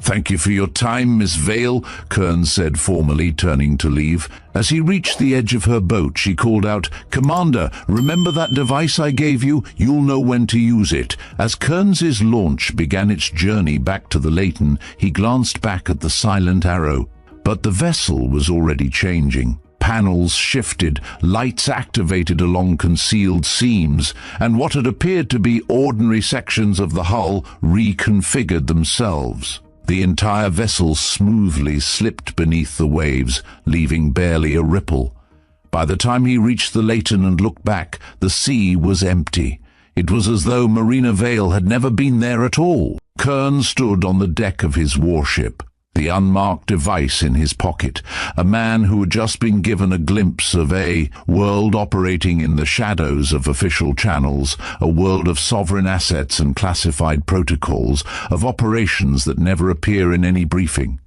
"Thank you for your time, Miss Vale," Kearns said formally, turning to leave. As he reached the edge of her boat, she called out, "Commander, remember that device I gave you? You'll know when to use it." As Kearns's launch began its journey back to the Leighton, he glanced back at the silent arrow. But the vessel was already changing. Panels shifted, lights activated along concealed seams, and what had appeared to be ordinary sections of the hull reconfigured themselves. The entire vessel smoothly slipped beneath the waves, leaving barely a ripple. By the time he reached the Leighton and looked back, the sea was empty. It was as though Marina Vale had never been there at all. Kearns stood on the deck of his warship, the unmarked device in his pocket, a man who had just been given a glimpse of a world operating in the shadows of official channels, a world of sovereign assets and classified protocols, of operations that never appear in any briefing.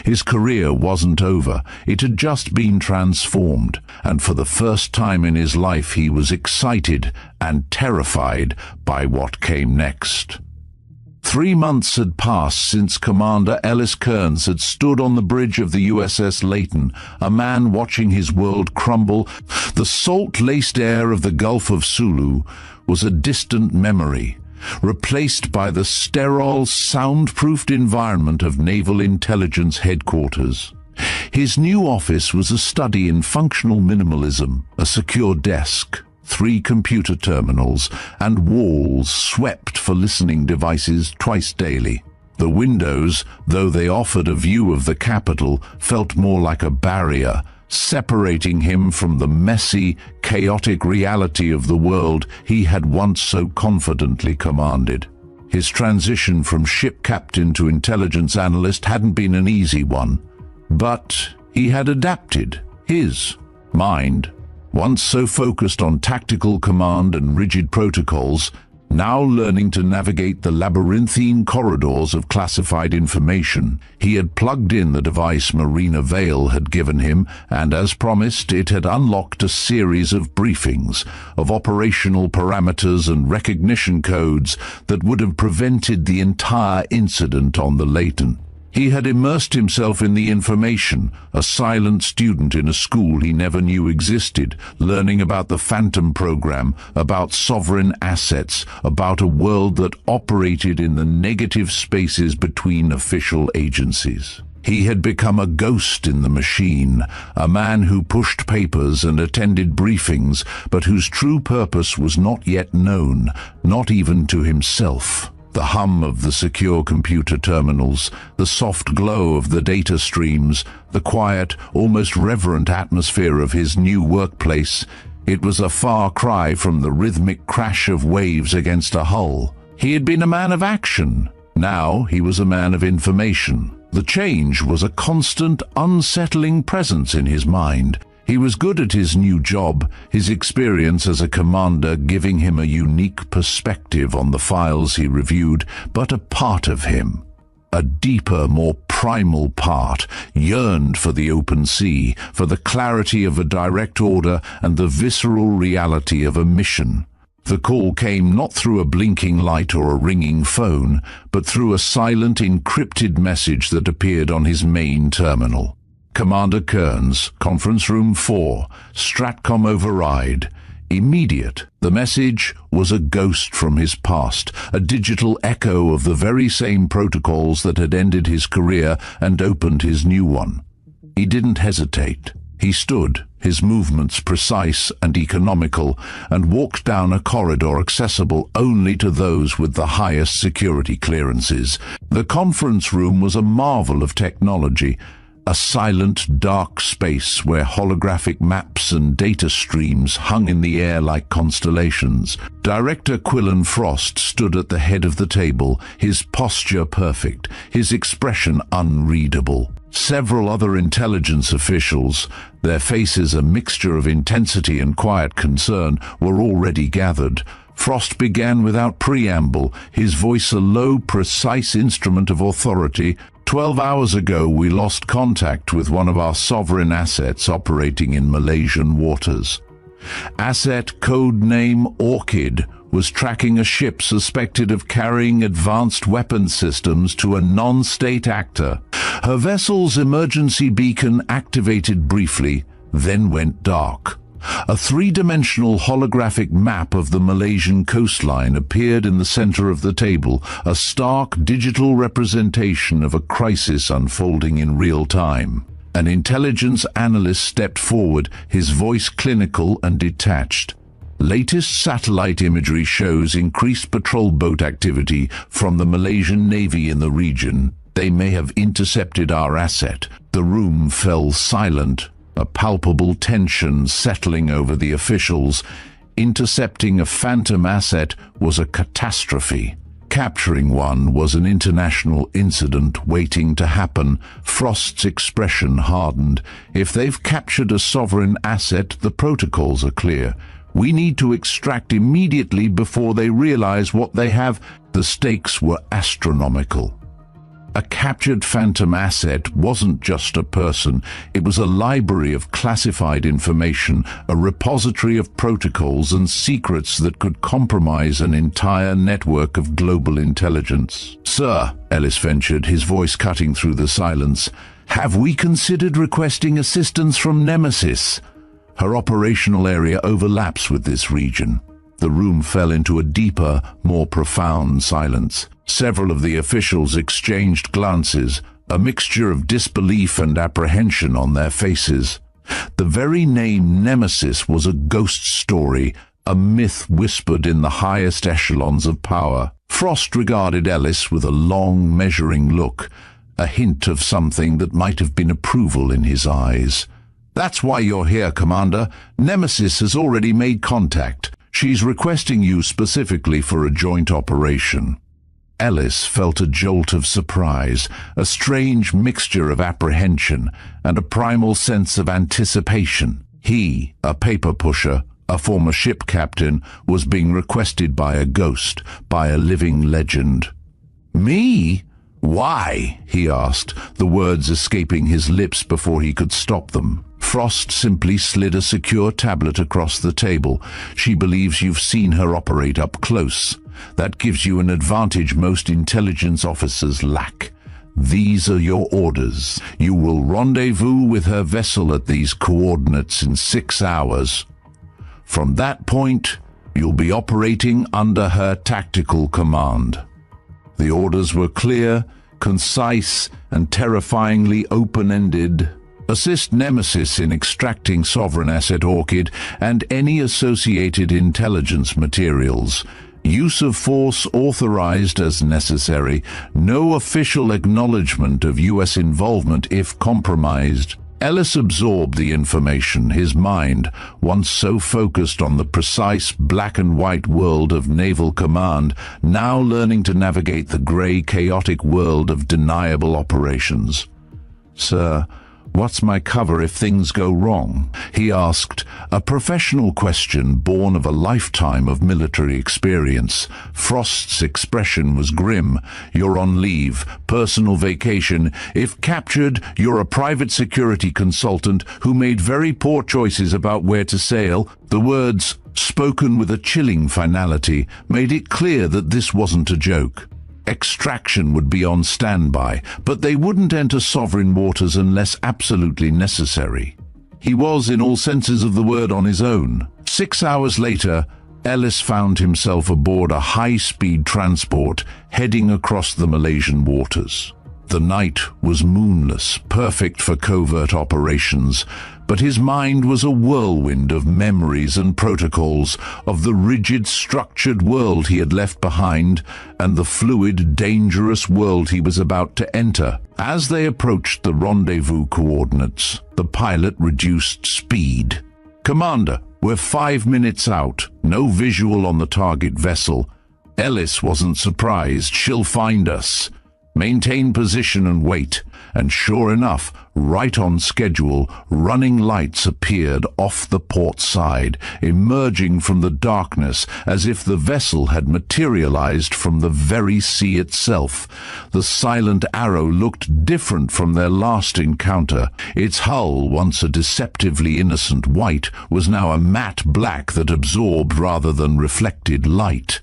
His career wasn't over, it had just been transformed, and for the first time in his life he was excited and terrified by what came next. 3 months had passed since Commander Ellis Kearns had stood on the bridge of the USS Leighton, a man watching his world crumble. The salt-laced air of the Gulf of Sulu was a distant memory, replaced by the sterile, soundproofed environment of Naval Intelligence Headquarters. His new office was a study in functional minimalism, a secure desk, 3 computer terminals, and walls swept for listening devices twice daily. The windows, though they offered a view of the capital, felt more like a barrier, separating him from the messy, chaotic reality of the world he had once so confidently commanded. His transition from ship captain to intelligence analyst hadn't been an easy one, but he had adapted. His mind, once so focused on tactical command and rigid protocols, now learning to navigate the labyrinthine corridors of classified information. He had plugged in the device Marina Vale had given him, and as promised, it had unlocked a series of briefings, of operational parameters and recognition codes that would have prevented the entire incident on the Leighton. He had immersed himself in the information, a silent student in a school he never knew existed, learning about the Phantom program, about sovereign assets, about a world that operated in the negative spaces between official agencies. He had become a ghost in the machine, a man who pushed papers and attended briefings, but whose true purpose was not yet known, not even to himself. The hum of the secure computer terminals, the soft glow of the data streams, the quiet, almost reverent atmosphere of his new workplace, it was a far cry from the rhythmic crash of waves against a hull. He had been a man of action. Now he was a man of information. The change was a constant, unsettling presence in his mind. He was good at his new job, his experience as a commander giving him a unique perspective on the files he reviewed, but a part of him, a deeper, more primal part, yearned for the open sea, for the clarity of a direct order and the visceral reality of a mission. The call came not through a blinking light or a ringing phone, but through a silent, encrypted message that appeared on his main terminal. Commander Kearns, Conference Room 4, Stratcom override. Immediate. The message was a ghost from his past, a digital echo of the very same protocols that had ended his career and opened his new one. He didn't hesitate. He stood, his movements precise and economical, and walked down a corridor accessible only to those with the highest security clearances. The conference room was a marvel of technology, a silent, dark space where holographic maps and data streams hung in the air like constellations. Director Quillen Frost stood at the head of the table, his posture perfect, his expression unreadable. Several other intelligence officials, their faces a mixture of intensity and quiet concern, were already gathered. Frost began without preamble, his voice a low, precise instrument of authority. 12 hours ago, we lost contact with one of our sovereign assets operating in Malaysian waters. Asset code name Orchid was tracking a ship suspected of carrying advanced weapon systems to a non-state actor. Her vessel's emergency beacon activated briefly, then went dark. A three-dimensional holographic map of the Malaysian coastline appeared in the center of the table, a stark digital representation of a crisis unfolding in real time. An intelligence analyst stepped forward, his voice clinical and detached. Latest satellite imagery shows increased patrol boat activity from the Malaysian Navy in the region. They may have intercepted our asset. The room fell silent, a palpable tension settling over the officials. Intercepting a phantom asset was a catastrophe. Capturing one was an international incident waiting to happen. Frost's expression hardened. If they've captured a sovereign asset, the protocols are clear. We need to extract immediately before they realize what they have. The stakes were astronomical. A captured phantom asset wasn't just a person, it was a library of classified information, a repository of protocols and secrets that could compromise an entire network of global intelligence. "Sir," Ellis ventured, his voice cutting through the silence, "have we considered requesting assistance from Nemesis? Her operational area overlaps with this region." The room fell into a deeper, more profound silence. Several of the officials exchanged glances, a mixture of disbelief and apprehension on their faces. The very name Nemesis was a ghost story, a myth whispered in the highest echelons of power. Frost regarded Ellis with a long, measuring look, a hint of something that might have been approval in his eyes. "That's why you're here, Commander. Nemesis has already made contact. She's requesting you specifically for a joint operation." Ellis felt a jolt of surprise, a strange mixture of apprehension and a primal sense of anticipation. He, a paper pusher, a former ship captain, was being requested by a ghost, by a living legend. "Me? Why?" he asked, the words escaping his lips before he could stop them. Frost simply slid a secure tablet across the table. "She believes you've seen her operate up close. That gives you an advantage most intelligence officers lack. These are your orders. You will rendezvous with her vessel at these coordinates in 6 hours. From that point, you'll be operating under her tactical command." The orders were clear, concise and terrifyingly open-ended. Assist Nemesis in extracting sovereign asset Orchid and any associated intelligence materials. Use of force authorized as necessary. No official acknowledgement of U.S. involvement if compromised. Ellis absorbed the information, his mind, once so focused on the precise black-and-white world of Naval Command, now learning to navigate the grey, chaotic world of deniable operations. "Sir, what's my cover if things go wrong?" he asked, a professional question born of a lifetime of military experience. Frost's expression was grim. "You're on leave, personal vacation. If captured, you're a private security consultant who made very poor choices about where to sail." The words, spoken with a chilling finality, made it clear that this wasn't a joke. Extraction would be on standby, but they wouldn't enter sovereign waters unless absolutely necessary. He was, in all senses of the word, on his own. 6 hours later, Ellis found himself aboard a high-speed transport heading across the Malaysian waters. The night was moonless, perfect for covert operations, but his mind was a whirlwind of memories and protocols, of the rigid, structured world he had left behind and the fluid, dangerous world he was about to enter. As they approached the rendezvous coordinates, the pilot reduced speed. "Commander, we're 5 minutes out. No visual on the target vessel." Ellis wasn't surprised. "She'll find us. Maintain position and wait." And sure enough, right on schedule, running lights appeared off the port side, emerging from the darkness as if the vessel had materialized from the very sea itself. The Silent Arrow looked different from their last encounter. Its hull, once a deceptively innocent white, was now a matte black that absorbed rather than reflected light.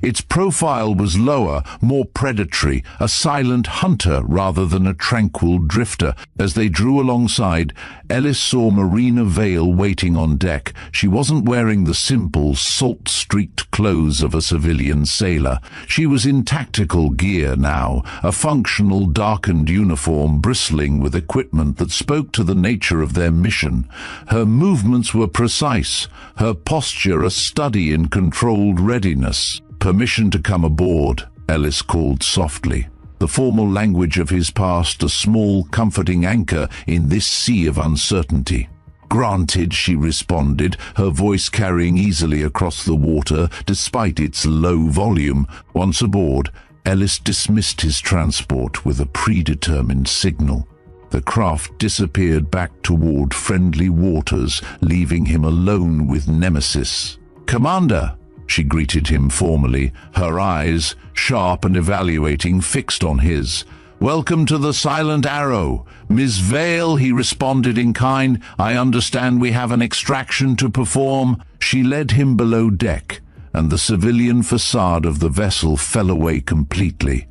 Its profile was lower, more predatory, a silent hunter rather than a tranquil drifter. As they drew alongside, Ellis saw Marina Vale waiting on deck. She wasn't wearing the simple, salt-streaked clothes of a civilian sailor. She was in tactical gear now, a functional, darkened uniform bristling with equipment that spoke to the nature of their mission. Her movements were precise, her posture a study in controlled readiness. "Permission to come aboard," Ellis called softly. The formal language of his past, a small, comforting anchor in this sea of uncertainty. "Granted," she responded, her voice carrying easily across the water despite its low volume. Once aboard, Ellis dismissed his transport with a predetermined signal. The craft disappeared back toward friendly waters, leaving him alone with Nemesis. "Commander!" She greeted him formally, her eyes, sharp and evaluating, fixed on his. "Welcome to the Silent Arrow. Ms. Vale," he responded in kind. "I understand we have an extraction to perform." She led him below deck, and the civilian facade of the vessel fell away completely.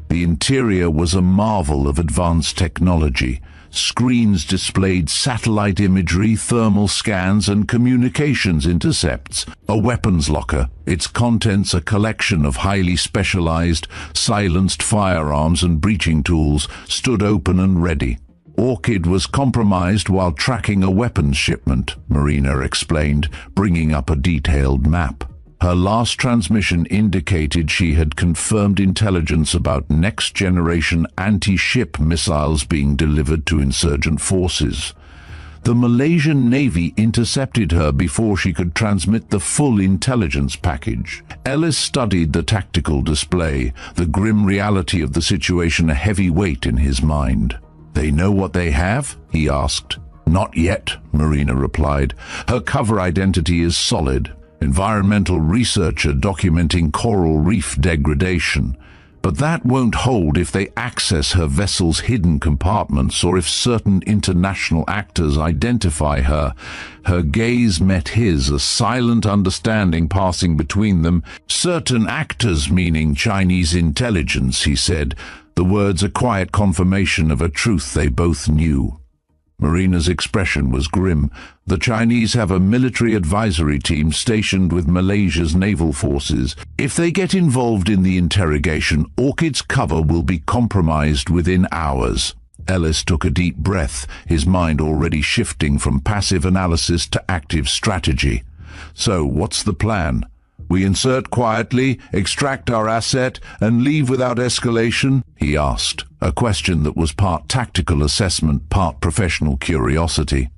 The interior was a marvel of advanced technology. Screens displayed satellite imagery, thermal scans, and communications intercepts. A weapons locker, its contents a collection of highly specialized, silenced firearms and breaching tools, stood open and ready. Orchid was compromised while tracking a weapons shipment, Marina explained, bringing up a detailed map. Her last transmission indicated she had confirmed intelligence about next-generation anti-ship missiles being delivered to insurgent forces. The Malaysian Navy intercepted her before she could transmit the full intelligence package. Ellis studied the tactical display, the grim reality of the situation a heavy weight in his mind. "They know what they have?" he asked. "Not yet," Marina replied. "Her cover identity is solid. Environmental researcher documenting coral reef degradation. But that won't hold if they access her vessel's hidden compartments or if certain international actors identify her." Her gaze met his, a silent understanding passing between them. "Certain actors, meaning Chinese intelligence," he said, the words a quiet confirmation of a truth they both knew. Marina's expression was grim. The Chinese have a military advisory team stationed with Malaysia's naval forces. If they get involved in the interrogation, Orchid's cover will be compromised within hours. Ellis took a deep breath, his mind already shifting from passive analysis to active strategy. So, what's the plan? We insert quietly, extract our asset, and leave without escalation? He asked, a question that was part tactical assessment, part professional curiosity.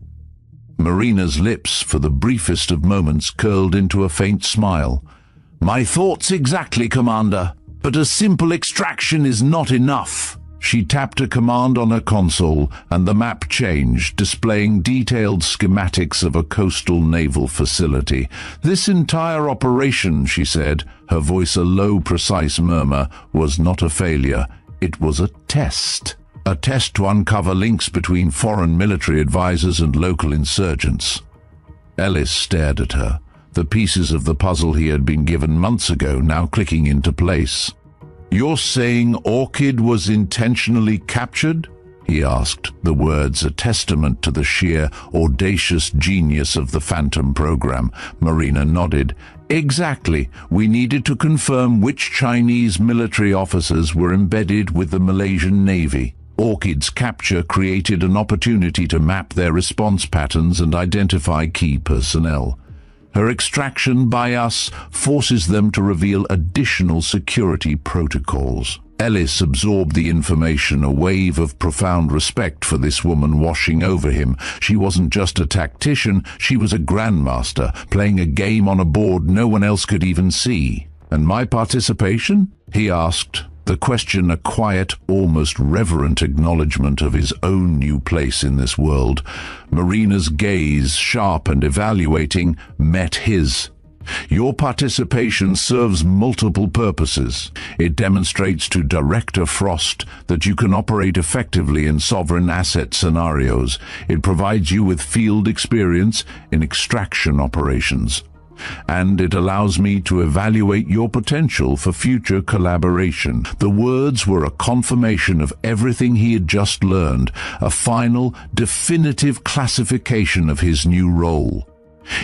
Marina's lips, for the briefest of moments, curled into a faint smile. My thoughts exactly, Commander. But a simple extraction is not enough. She tapped a command on her console, and the map changed, displaying detailed schematics of a coastal naval facility. This entire operation, she said, her voice a low, precise murmur, was not a failure. It was a test. A test to uncover links between foreign military advisors and local insurgents. Ellis stared at her, the pieces of the puzzle he had been given months ago now clicking into place. You're saying Orchid was intentionally captured? He asked, the words a testament to the sheer, audacious genius of the Phantom program. Marina nodded. Exactly. We needed to confirm which Chinese military officers were embedded with the Malaysian Navy. Orchid's capture created an opportunity to map their response patterns and identify key personnel. Her extraction by us forces them to reveal additional security protocols. Ellis absorbed the information, a wave of profound respect for this woman washing over him. She wasn't just a tactician, she was a grandmaster, playing a game on a board no one else could even see. And my participation? He asked, the question a quiet, almost reverent acknowledgement of his own new place in this world. Marina's gaze, sharp and evaluating, met his. Your participation serves multiple purposes. It demonstrates to Director Frost that you can operate effectively in sovereign asset scenarios. It provides you with field experience in extraction operations. And it allows me to evaluate your potential for future collaboration. The words were a confirmation of everything he had just learned, a final, definitive classification of his new role.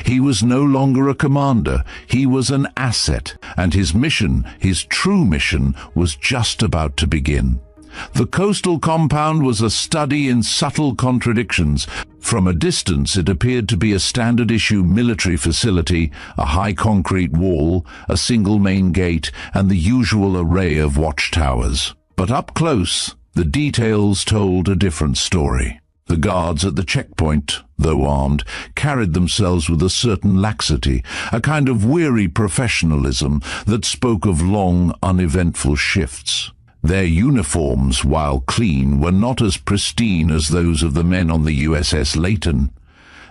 He was no longer a commander, he was an asset, and his mission, his true mission, was just about to begin. The coastal compound was a study in subtle contradictions. From a distance, it appeared to be a standard-issue military facility, a high concrete wall, a single main gate, and the usual array of watchtowers. But up close, the details told a different story. The guards at the checkpoint, though armed, carried themselves with a certain laxity, a kind of weary professionalism that spoke of long, uneventful shifts. Their uniforms, while clean, were not as pristine as those of the men on the USS Layton.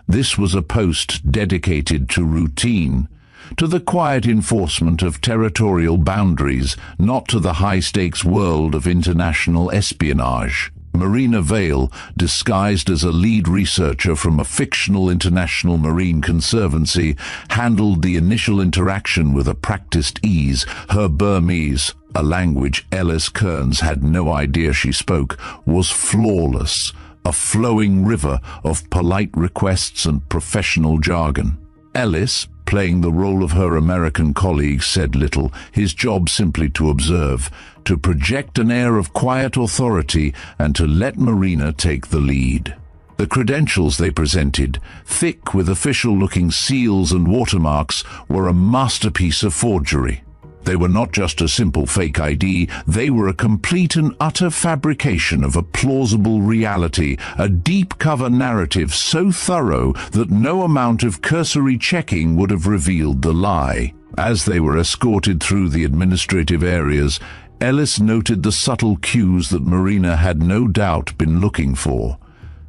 This was a post dedicated to routine, to the quiet enforcement of territorial boundaries, not to the high-stakes world of international espionage. Marina Vale, disguised as a lead researcher from a fictional International Marine Conservancy, handled the initial interaction with a practiced ease. Her Burmese, a language Ellis Kearns had no idea she spoke, was flawless, a flowing river of polite requests and professional jargon. Ellis, playing the role of her American colleague, said little, his job simply to observe, to project an air of quiet authority and to let Marina take the lead. The credentials they presented, thick with official-looking seals and watermarks, were a masterpiece of forgery. They were not just a simple fake ID, they were a complete and utter fabrication of a plausible reality, a deep-cover narrative so thorough that no amount of cursory checking would have revealed the lie. As they were escorted through the administrative areas, Ellis noted the subtle cues that Marina had no doubt been looking for.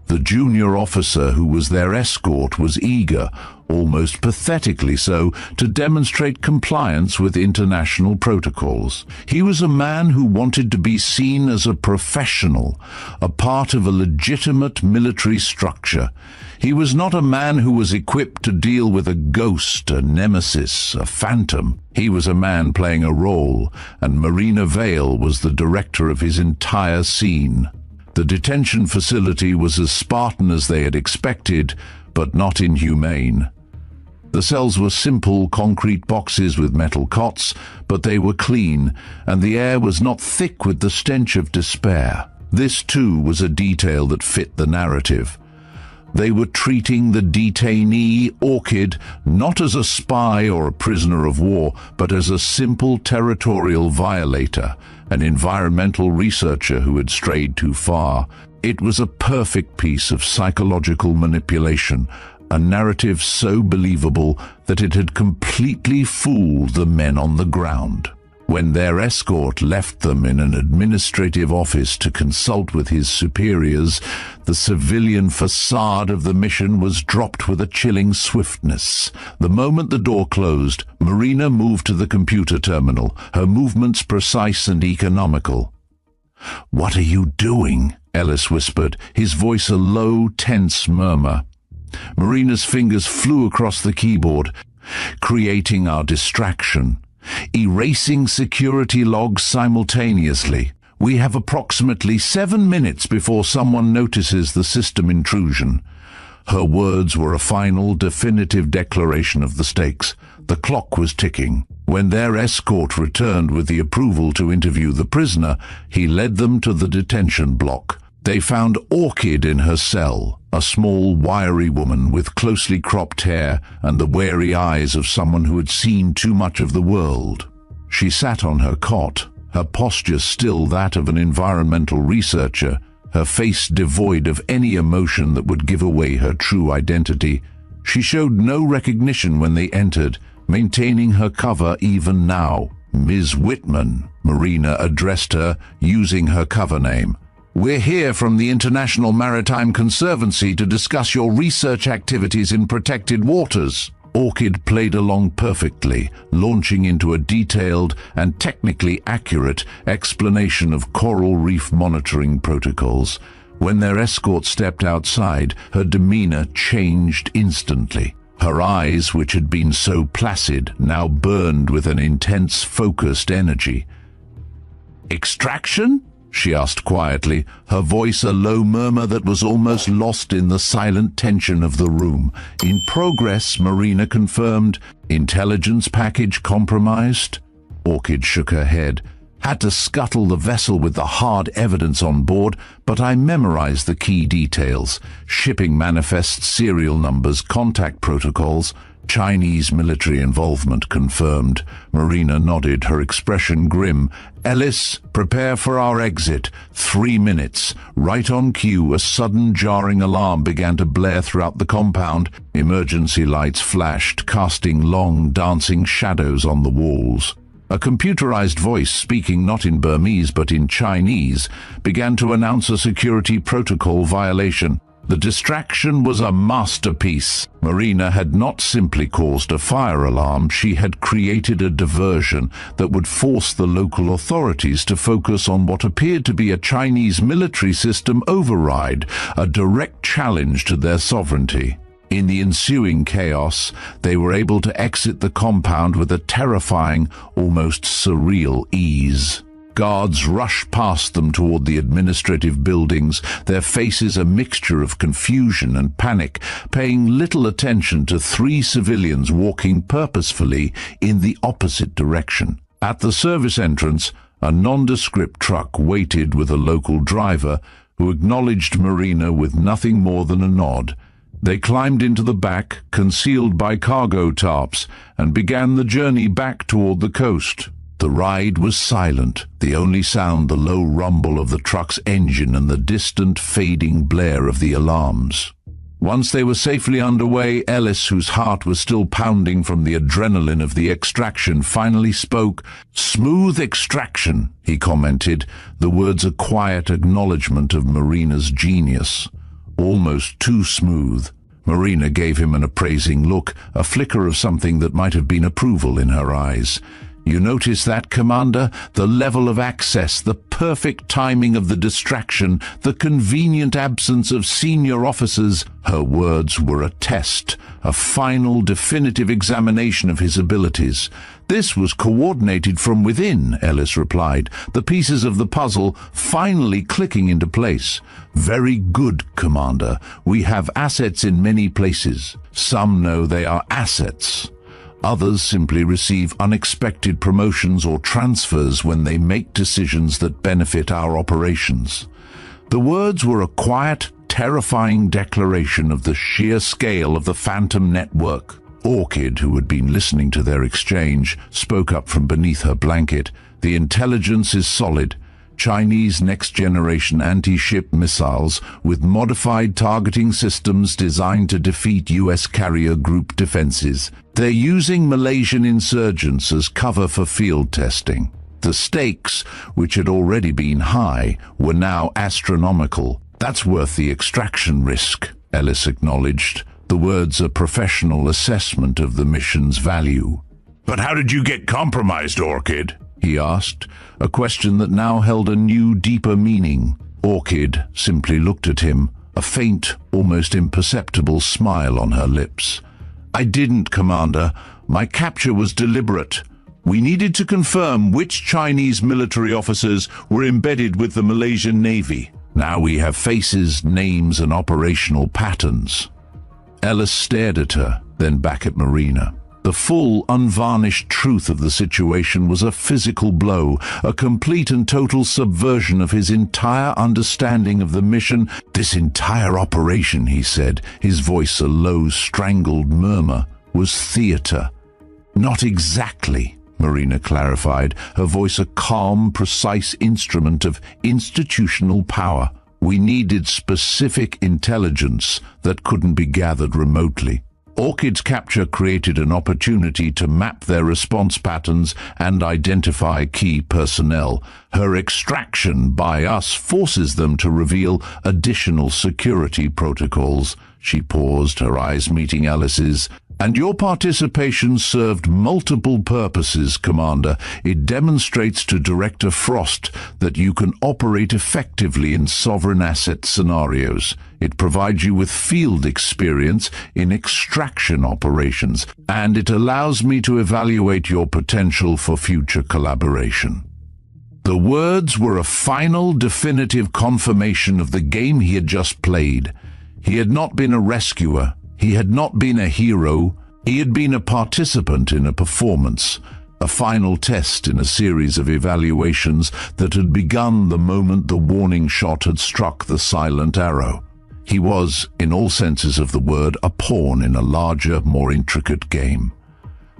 The junior officer who was their escort was eager, almost pathetically so, to demonstrate compliance with international protocols. He was a man who wanted to be seen as a professional, a part of a legitimate military structure. He was not a man who was equipped to deal with a ghost, a nemesis, a phantom. He was a man playing a role, and Marina Vale was the director of his entire scene. The detention facility was as Spartan as they had expected, but not inhumane. The cells were simple concrete boxes with metal cots, but they were clean, and the air was not thick with the stench of despair. This too was a detail that fit the narrative. They were treating the detainee, Orchid, not as a spy or a prisoner of war, but as a simple territorial violator, an environmental researcher who had strayed too far. It was a perfect piece of psychological manipulation, a narrative so believable that it had completely fooled the men on the ground. When their escort left them in an administrative office to consult with his superiors, the civilian facade of the mission was dropped with a chilling swiftness. The moment the door closed, Marina moved to the computer terminal, her movements precise and economical. "What are you doing?" Ellis whispered, his voice a low, tense murmur. Marina's fingers flew across the keyboard, creating our distraction. Erasing security logs simultaneously. We have approximately 7 minutes before someone notices the system intrusion. Her words were a final, definitive declaration of the stakes. The clock was ticking. When their escort returned with the approval to interview the prisoner, he led them to the detention block. They found Orchid in her cell, a small, wiry woman with closely cropped hair and the wary eyes of someone who had seen too much of the world. She sat on her cot, her posture still that of an environmental researcher, her face devoid of any emotion that would give away her true identity. She showed no recognition when they entered, maintaining her cover even now. "Ms. Whitman," Marina addressed her, using her cover name. "We're here from the International Maritime Conservancy to discuss your research activities in protected waters." Orchid played along perfectly, launching into a detailed and technically accurate explanation of coral reef monitoring protocols. When their escort stepped outside, her demeanor changed instantly. Her eyes, which had been so placid, now burned with an intense, focused energy. "Extraction?" she asked quietly, her voice a low murmur that was almost lost in the silent tension of the room. "In progress," Marina confirmed. "Intelligence package compromised?" Orchid shook her head. "Had to scuttle the vessel with the hard evidence on board, but I memorized the key details. Shipping manifests, serial numbers, contact protocols. Chinese military involvement confirmed." Marina nodded, her expression grim. "Ellis, prepare for our exit. 3 minutes." Right on cue, a sudden jarring alarm began to blare throughout the compound. Emergency lights flashed, casting long, dancing shadows on the walls. A computerized voice, speaking not in Burmese but in Chinese, began to announce a security protocol violation. The distraction was a masterpiece. Marina had not simply caused a fire alarm, she had created a diversion that would force the local authorities to focus on what appeared to be a Chinese military system override, a direct challenge to their sovereignty. In the ensuing chaos, they were able to exit the compound with a terrifying, almost surreal ease. Guards rushed past them toward the administrative buildings, their faces a mixture of confusion and panic, paying little attention to 3 civilians walking purposefully in the opposite direction. At the service entrance, a nondescript truck waited with a local driver who acknowledged Marina with nothing more than a nod. They climbed into the back, concealed by cargo tarps, and began the journey back toward the coast. The ride was silent, the only sound the low rumble of the truck's engine and the distant, fading blare of the alarms. Once they were safely underway, Ellis, whose heart was still pounding from the adrenaline of the extraction, finally spoke. "Smooth extraction," he commented, the words a quiet acknowledgement of Marina's genius. "Almost too smooth." Marina gave him an appraising look, a flicker of something that might have been approval in her eyes. "You notice that, Commander? The level of access, the perfect timing of the distraction, the convenient absence of senior officers." Her words were a test, a final, definitive examination of his abilities. "This was coordinated from within," Ellis replied, the pieces of the puzzle finally clicking into place. "Very good, Commander. We have assets in many places. Some know they are assets. Others simply receive unexpected promotions or transfers when they make decisions that benefit our operations." The words were a quiet, terrifying declaration of the sheer scale of the Phantom network. Orchid, who had been listening to their exchange, spoke up from beneath her blanket. "The intelligence is solid. Chinese next-generation anti-ship missiles with modified targeting systems designed to defeat U.S. carrier group defenses. They're using Malaysian insurgents as cover for field testing." The stakes, which had already been high, were now astronomical. "That's worth the extraction risk," Ellis acknowledged, the words a professional assessment of the mission's value. "But how did you get compromised, Orchid?" he asked, a question that now held a new, deeper meaning. Orchid simply looked at him, a faint, almost imperceptible smile on her lips. "I didn't, Commander. My capture was deliberate. We needed to confirm which Chinese military officers were embedded with the Malaysian Navy. Now we have faces, names, and operational patterns." Ellis stared at her, then back at Marina. The full, unvarnished truth of the situation was a physical blow, a complete and total subversion of his entire understanding of the mission. "This entire operation," he said, his voice a low, strangled murmur, "was theater." "Not exactly," Marina clarified, her voice a calm, precise instrument of institutional power. "We needed specific intelligence that couldn't be gathered remotely. Orchid's capture created an opportunity to map their response patterns and identify key personnel. Her extraction by us forces them to reveal additional security protocols." She paused, her eyes meeting Ellis's. "And your participation served multiple purposes, Commander. It demonstrates to Director Frost that you can operate effectively in sovereign asset scenarios. It provides you with field experience in extraction operations, and it allows me to evaluate your potential for future collaboration." The words were a final, definitive confirmation of the game he had just played. He had not been a rescuer. He had not been a hero. He had been a participant in a performance, a final test in a series of evaluations that had begun the moment the warning shot had struck the silent arrow. He was, in all senses of the word, a pawn in a larger, more intricate game.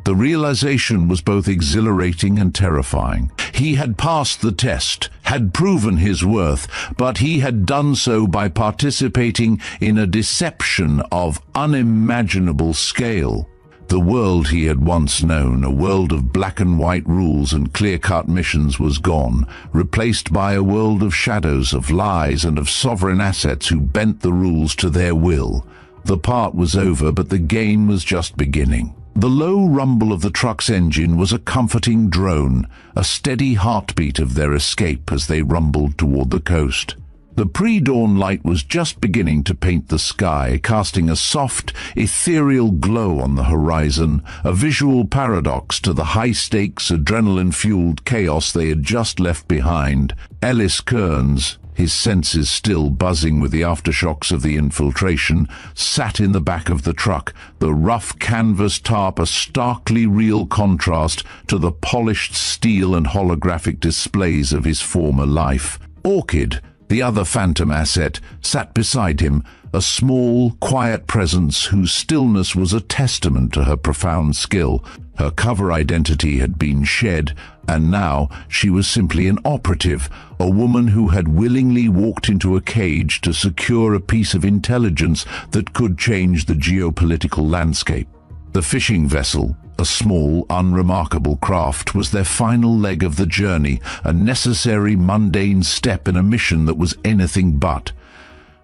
The realization was both exhilarating and terrifying. He had passed the test, had proven his worth, but he had done so by participating in a deception of unimaginable scale. The world he had once known, a world of black and white rules and clear-cut missions, was gone, replaced by a world of shadows, of lies, and of sovereign assets who bent the rules to their will. The part was over, but the game was just beginning. The low rumble of the truck's engine was a comforting drone, a steady heartbeat of their escape as they rumbled toward the coast. The pre-dawn light was just beginning to paint the sky, casting a soft, ethereal glow on the horizon, a visual paradox to the high-stakes, adrenaline-fueled chaos they had just left behind. Ellis Kearns, his senses still buzzing with the aftershocks of the infiltration, sat in the back of the truck, the rough canvas tarp a starkly real contrast to the polished steel and holographic displays of his former life. Orchid, the other Phantom asset, sat beside him, a small, quiet presence whose stillness was a testament to her profound skill. Her cover identity had been shed, and now she was simply an operative, a woman who had willingly walked into a cage to secure a piece of intelligence that could change the geopolitical landscape. The fishing vessel, a small, unremarkable craft, was their final leg of the journey, a necessary, mundane step in a mission that was anything but.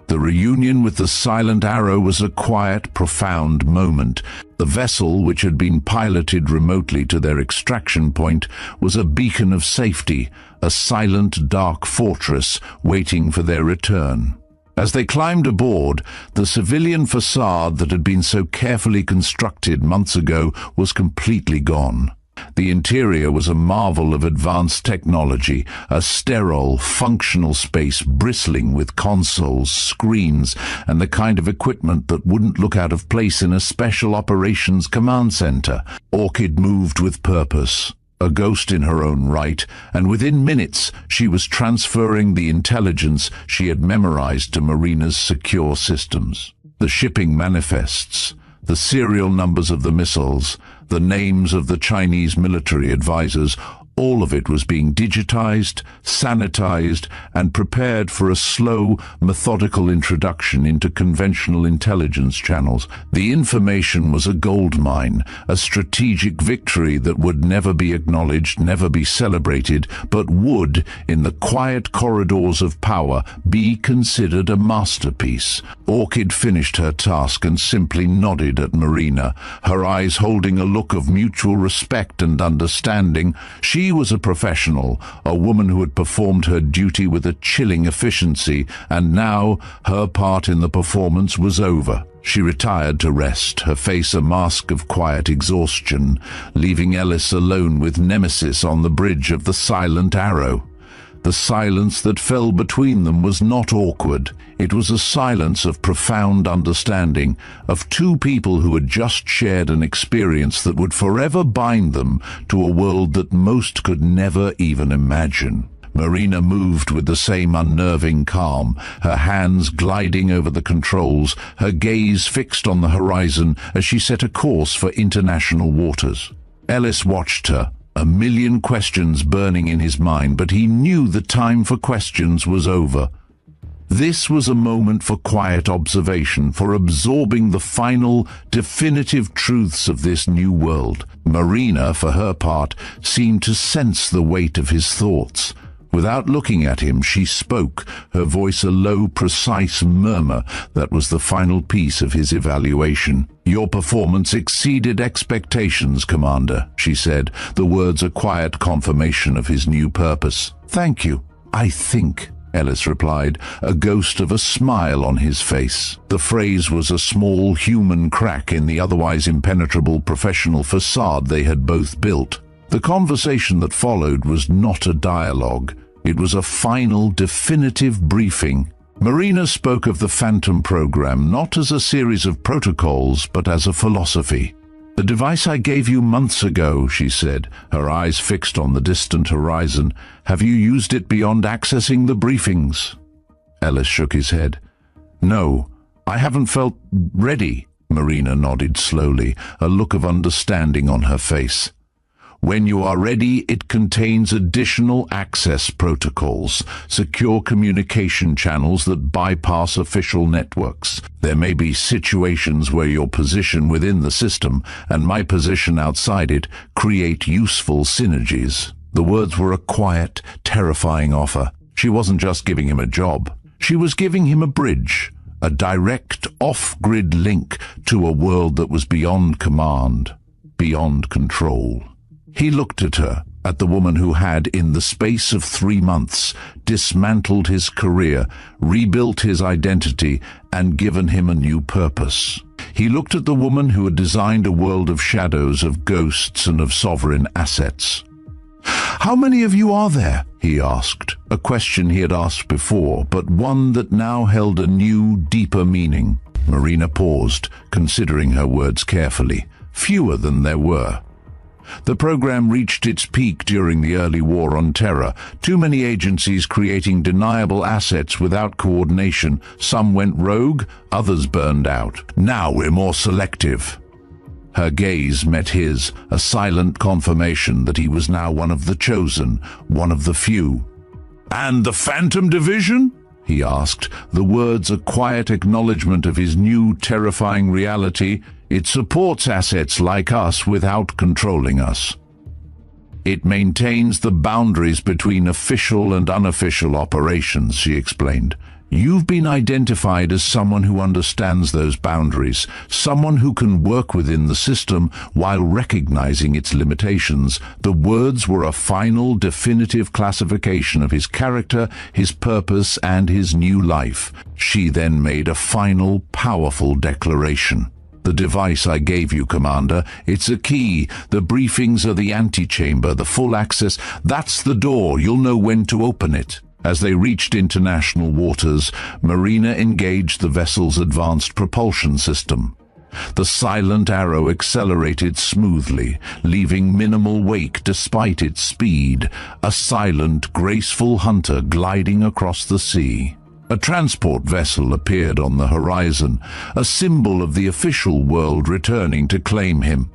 The reunion with the Silent Arrow was a quiet, profound moment. The vessel, which had been piloted remotely to their extraction point, was a beacon of safety, a silent, dark fortress waiting for their return. As they climbed aboard, the civilian facade that had been so carefully constructed months ago was completely gone. The interior was a marvel of advanced technology, a sterile, functional space bristling with consoles, screens, and the kind of equipment that wouldn't look out of place in a special operations command center. Orchid moved with purpose, a ghost in her own right, and within minutes she was transferring the intelligence she had memorized to Marina's secure systems. The shipping manifests, the serial numbers of the missiles, the names of the Chinese military advisors, all of it was being digitized, sanitized, and prepared for a slow, methodical introduction into conventional intelligence channels. The information was a goldmine, a strategic victory that would never be acknowledged, never be celebrated, but would, in the quiet corridors of power, be considered a masterpiece. Orchid finished her task and simply nodded at Marina, her eyes holding a look of mutual respect and understanding. She was a professional, a woman who had performed her duty with a chilling efficiency, and now her part in the performance was over. She retired to rest, her face a mask of quiet exhaustion, leaving Ellis alone with Nemesis on the bridge of the Silent Arrow. The silence that fell between them was not awkward. It was a silence of profound understanding, of two people who had just shared an experience that would forever bind them to a world that most could never even imagine. Marina moved with the same unnerving calm, her hands gliding over the controls, her gaze fixed on the horizon as she set a course for international waters. Ellis watched her, a million questions burning in his mind, but he knew the time for questions was over. This was a moment for quiet observation, for absorbing the final, definitive truths of this new world. Marina, for her part, seemed to sense the weight of his thoughts. Without looking at him, she spoke, her voice a low, precise murmur that was the final piece of his evaluation. "Your performance exceeded expectations, Commander," she said, the words a quiet confirmation of his new purpose. "Thank you, I think," Ellis replied, a ghost of a smile on his face. The phrase was a small human crack in the otherwise impenetrable professional facade they had both built. The conversation that followed was not a dialogue. It was a final, definitive briefing. Marina spoke of the Phantom program not as a series of protocols, but as a philosophy. "The device I gave you months ago," she said, her eyes fixed on the distant horizon. "Have you used it beyond accessing the briefings?" Ellis shook his head. "No, I haven't felt ready." Marina nodded slowly, a look of understanding on her face. "When you are ready, it contains additional access protocols, secure communication channels that bypass official networks. There may be situations where your position within the system and my position outside it create useful synergies." The words were a quiet, terrifying offer. She wasn't just giving him a job. She was giving him a bridge, a direct, off-grid link to a world that was beyond command, beyond control. He looked at her, at the woman who had, in the space of 3 months, dismantled his career, rebuilt his identity, and given him a new purpose. He looked at the woman who had designed a world of shadows, of ghosts, and of sovereign assets. "How many of you are there?" he asked, a question he had asked before, but one that now held a new, deeper meaning. Marina paused, considering her words carefully. Fewer than there were. The program reached its peak during the early war on terror. Too many agencies creating deniable assets without coordination. Some went rogue, others burned out. Now we're more selective. Her gaze met his, a silent confirmation that he was now one of the chosen, one of the few. "And the Phantom Division?" he asked, the words a quiet acknowledgement of his new, terrifying reality. "It supports assets like us without controlling us. It maintains the boundaries between official and unofficial operations," she explained. "You've been identified as someone who understands those boundaries, someone who can work within the system while recognizing its limitations." The words were a final, definitive classification of his character, his purpose, and his new life. She then made a final, powerful declaration. "The device I gave you, Commander. It's a key. The briefings are the antechamber, the full access. That's the door. You'll know when to open it." As they reached international waters, Marina engaged the vessel's advanced propulsion system. The Silent Arrow accelerated smoothly, leaving minimal wake despite its speed, a silent, graceful hunter gliding across the sea. A transport vessel appeared on the horizon, a symbol of the official world returning to claim him.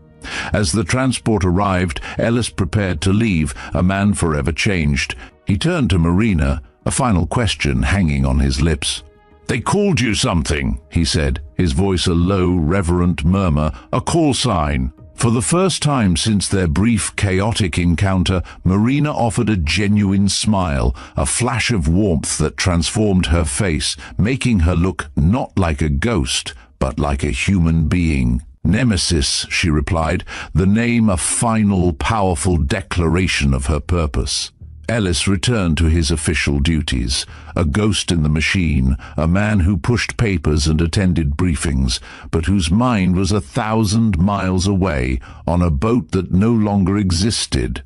As the transport arrived, Ellis prepared to leave, a man forever changed. He turned to Marina, a final question hanging on his lips. "They called you something," he said, his voice a low, reverent murmur, "a call sign." For the first time since their brief, chaotic encounter, Marina offered a genuine smile, a flash of warmth that transformed her face, making her look not like a ghost, but like a human being. "Nemesis," she replied, the name a final, powerful declaration of her purpose. Ellis returned to his official duties, a ghost in the machine, a man who pushed papers and attended briefings, but whose mind was 1,000 miles away on a boat that no longer existed.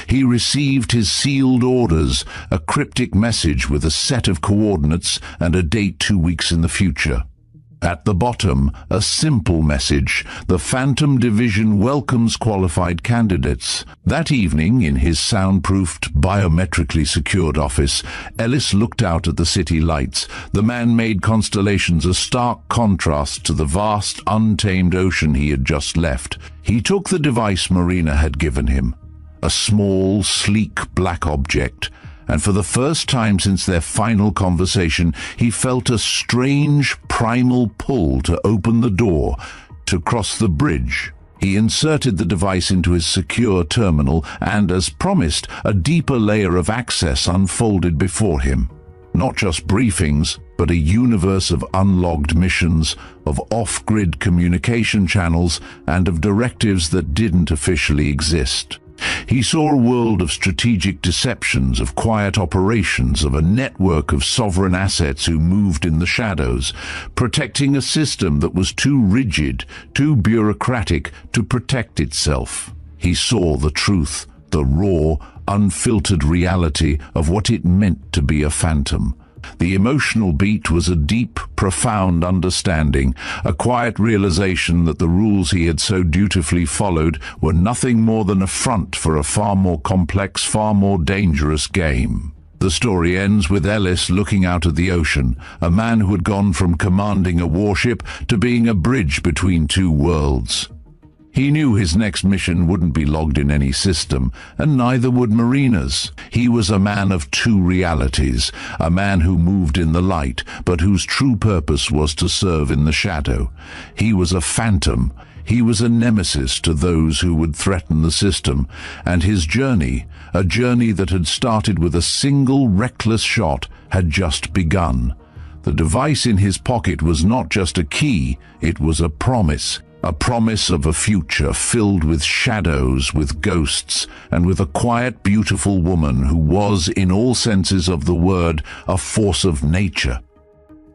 He received his sealed orders, a cryptic message with a set of coordinates and a date 2 weeks in the future. At the bottom, a simple message: the Phantom Division welcomes qualified candidates. That evening, in his soundproofed, biometrically secured office, Ellis looked out at the city lights, the man-made constellations a stark contrast to the vast, untamed ocean he had just left. He took the device Marina had given him, a small, sleek black object, and for the first time since their final conversation, he felt a strange, primal pull to open the door, to cross the bridge. He inserted the device into his secure terminal, and, as promised, a deeper layer of access unfolded before him. Not just briefings, but a universe of unlogged missions, of off-grid communication channels, and of directives that didn't officially exist. He saw a world of strategic deceptions, of quiet operations, of a network of sovereign assets who moved in the shadows, protecting a system that was too rigid, too bureaucratic to protect itself. He saw the truth, the raw, unfiltered reality of what it meant to be a phantom. The emotional beat was a deep, profound understanding, a quiet realization that the rules he had so dutifully followed were nothing more than a front for a far more complex, far more dangerous game. The story ends with Ellis looking out at the ocean, a man who had gone from commanding a warship to being a bridge between two worlds. He knew his next mission wouldn't be logged in any system, and neither would Marina's. He was a man of two realities, a man who moved in the light, but whose true purpose was to serve in the shadow. He was a phantom. He was a nemesis to those who would threaten the system, and his journey, a journey that had started with a single reckless shot, had just begun. The device in his pocket was not just a key, it was a promise of a future filled with shadows, with ghosts, and with a quiet, beautiful woman who was, in all senses of the word, a force of nature.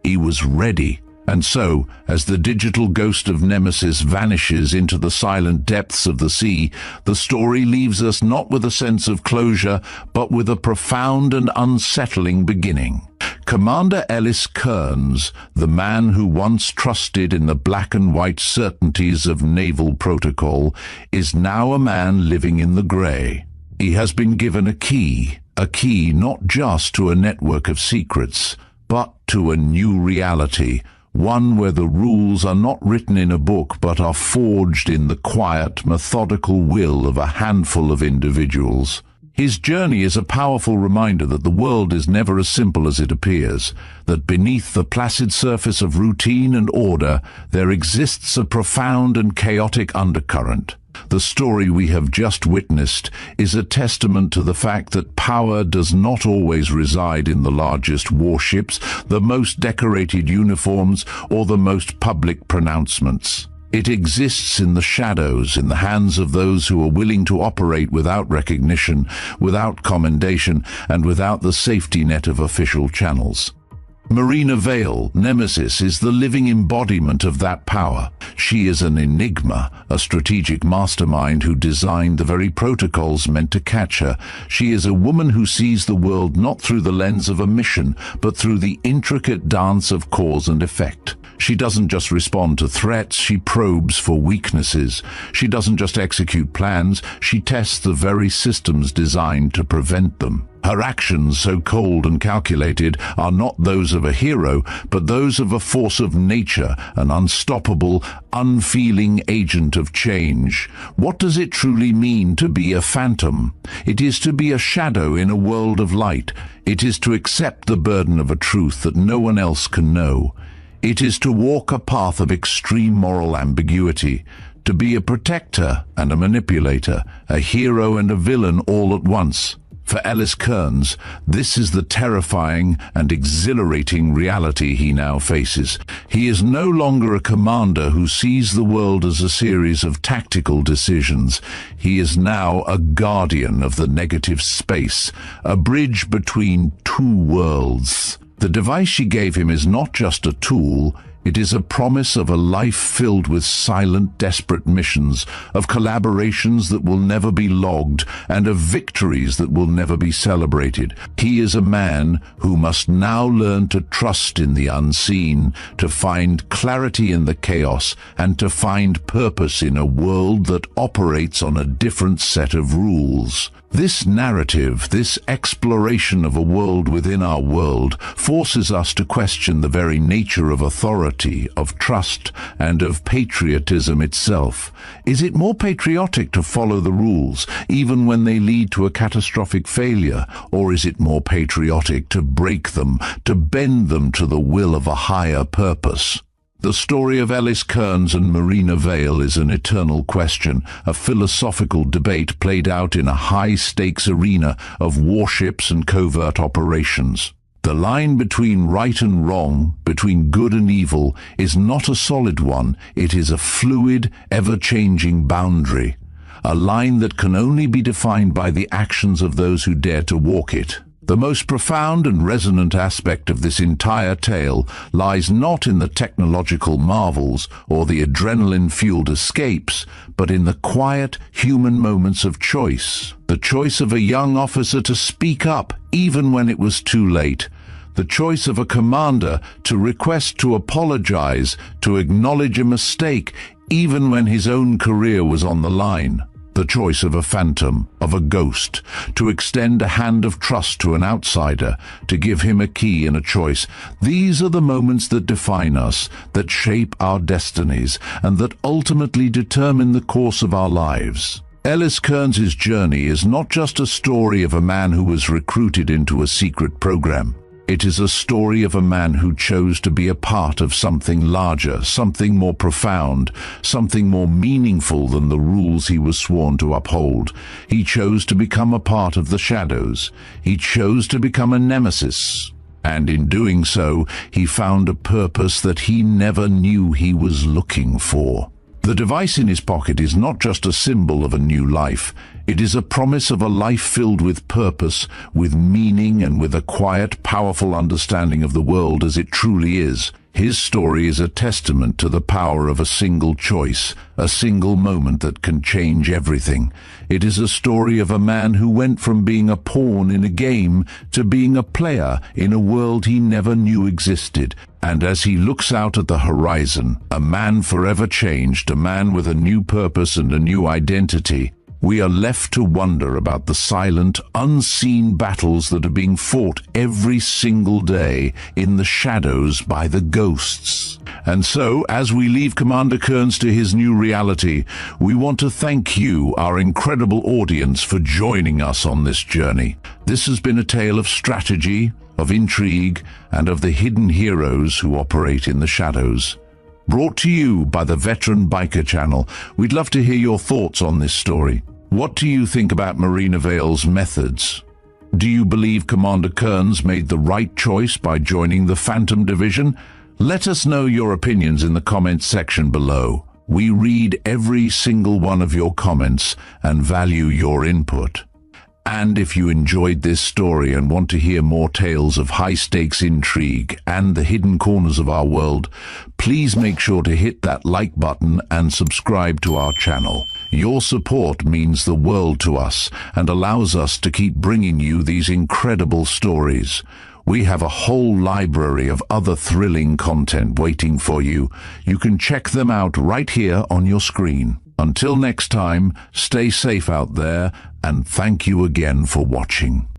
He was ready. And so, as the digital ghost of Nemesis vanishes into the silent depths of the sea, the story leaves us not with a sense of closure, but with a profound and unsettling beginning. Commander Ellis Kearns, the man who once trusted in the black and white certainties of naval protocol, is now a man living in the grey. He has been given a key not just to a network of secrets, but to a new reality, one where the rules are not written in a book but are forged in the quiet, methodical will of a handful of individuals. His journey is a powerful reminder that the world is never as simple as it appears, that beneath the placid surface of routine and order there exists a profound and chaotic undercurrent. The story we have just witnessed is a testament to the fact that power does not always reside in the largest warships, the most decorated uniforms, or the most public pronouncements. It exists in the shadows, in the hands of those who are willing to operate without recognition, without commendation, and without the safety net of official channels. Marina Vale, Nemesis, is the living embodiment of that power. She is an enigma, a strategic mastermind who designed the very protocols meant to catch her. She is a woman who sees the world not through the lens of a mission, but through the intricate dance of cause and effect. She doesn't just respond to threats, she probes for weaknesses. She doesn't just execute plans, she tests the very systems designed to prevent them. Her actions, so cold and calculated, are not those of a hero, but those of a force of nature, an unstoppable, unfeeling agent of change. What does it truly mean to be a phantom? It is to be a shadow in a world of light. It is to accept the burden of a truth that no one else can know. It is to walk a path of extreme moral ambiguity, to be a protector and a manipulator, a hero and a villain all at once. For Ellis Kearns, this is the terrifying and exhilarating reality he now faces. He is no longer a commander who sees the world as a series of tactical decisions. He is now a guardian of the negative space, a bridge between two worlds. The device she gave him is not just a tool, it is a promise of a life filled with silent, desperate missions, of collaborations that will never be logged, and of victories that will never be celebrated. He is a man who must now learn to trust in the unseen, to find clarity in the chaos, and to find purpose in a world that operates on a different set of rules. This narrative, this exploration of a world within our world, forces us to question the very nature of authority, of trust, and of patriotism itself. Is it more patriotic to follow the rules, even when they lead to a catastrophic failure, or is it more patriotic to break them, to bend them to the will of a higher purpose? The story of Ellis Kearns and Marina Vale is an eternal question, a philosophical debate played out in a high-stakes arena of warships and covert operations. The line between right and wrong, between good and evil, is not a solid one. It is a fluid, ever-changing boundary, a line that can only be defined by the actions of those who dare to walk it. The most profound and resonant aspect of this entire tale lies not in the technological marvels or the adrenaline-fueled escapes, but in the quiet, human moments of choice. The choice of a young officer to speak up, even when it was too late. The choice of a commander to request to apologize, to acknowledge a mistake, even when his own career was on the line. The choice of a phantom, of a ghost, to extend a hand of trust to an outsider, to give him a key and a choice. These are the moments that define us, that shape our destinies, and that ultimately determine the course of our lives. Ellis Kearns' journey is not just a story of a man who was recruited into a secret program. It is a story of a man who chose to be a part of something larger, something more profound, something more meaningful than the rules he was sworn to uphold. He chose to become a part of the shadows. He chose to become a nemesis. And in doing so, he found a purpose that he never knew he was looking for. The device in his pocket is not just a symbol of a new life. It is a promise of a life filled with purpose, with meaning, and with a quiet, powerful understanding of the world as it truly is. His story is a testament to the power of a single choice, a single moment that can change everything. It is a story of a man who went from being a pawn in a game to being a player in a world he never knew existed. And as he looks out at the horizon, a man forever changed, a man with a new purpose and a new identity, we are left to wonder about the silent, unseen battles that are being fought every single day in the shadows by the ghosts. And so, as we leave Commander Kearns to his new reality, we want to thank you, our incredible audience, for joining us on this journey. This has been a tale of strategy, of intrigue, and of the hidden heroes who operate in the shadows. Brought to you by the Veteran Biker Channel. We'd love to hear your thoughts on this story. What do you think about Marina Vale's methods? Do you believe Commander Kearns made the right choice by joining the Phantom Division? Let us know your opinions in the comments section below. We read every single one of your comments and value your input. And if you enjoyed this story and want to hear more tales of high-stakes intrigue and the hidden corners of our world, please make sure to hit that like button and subscribe to our channel. Your support means the world to us and allows us to keep bringing you these incredible stories. We have a whole library of other thrilling content waiting for you. You can check them out right here on your screen. Until next time, stay safe out there, and thank you again for watching.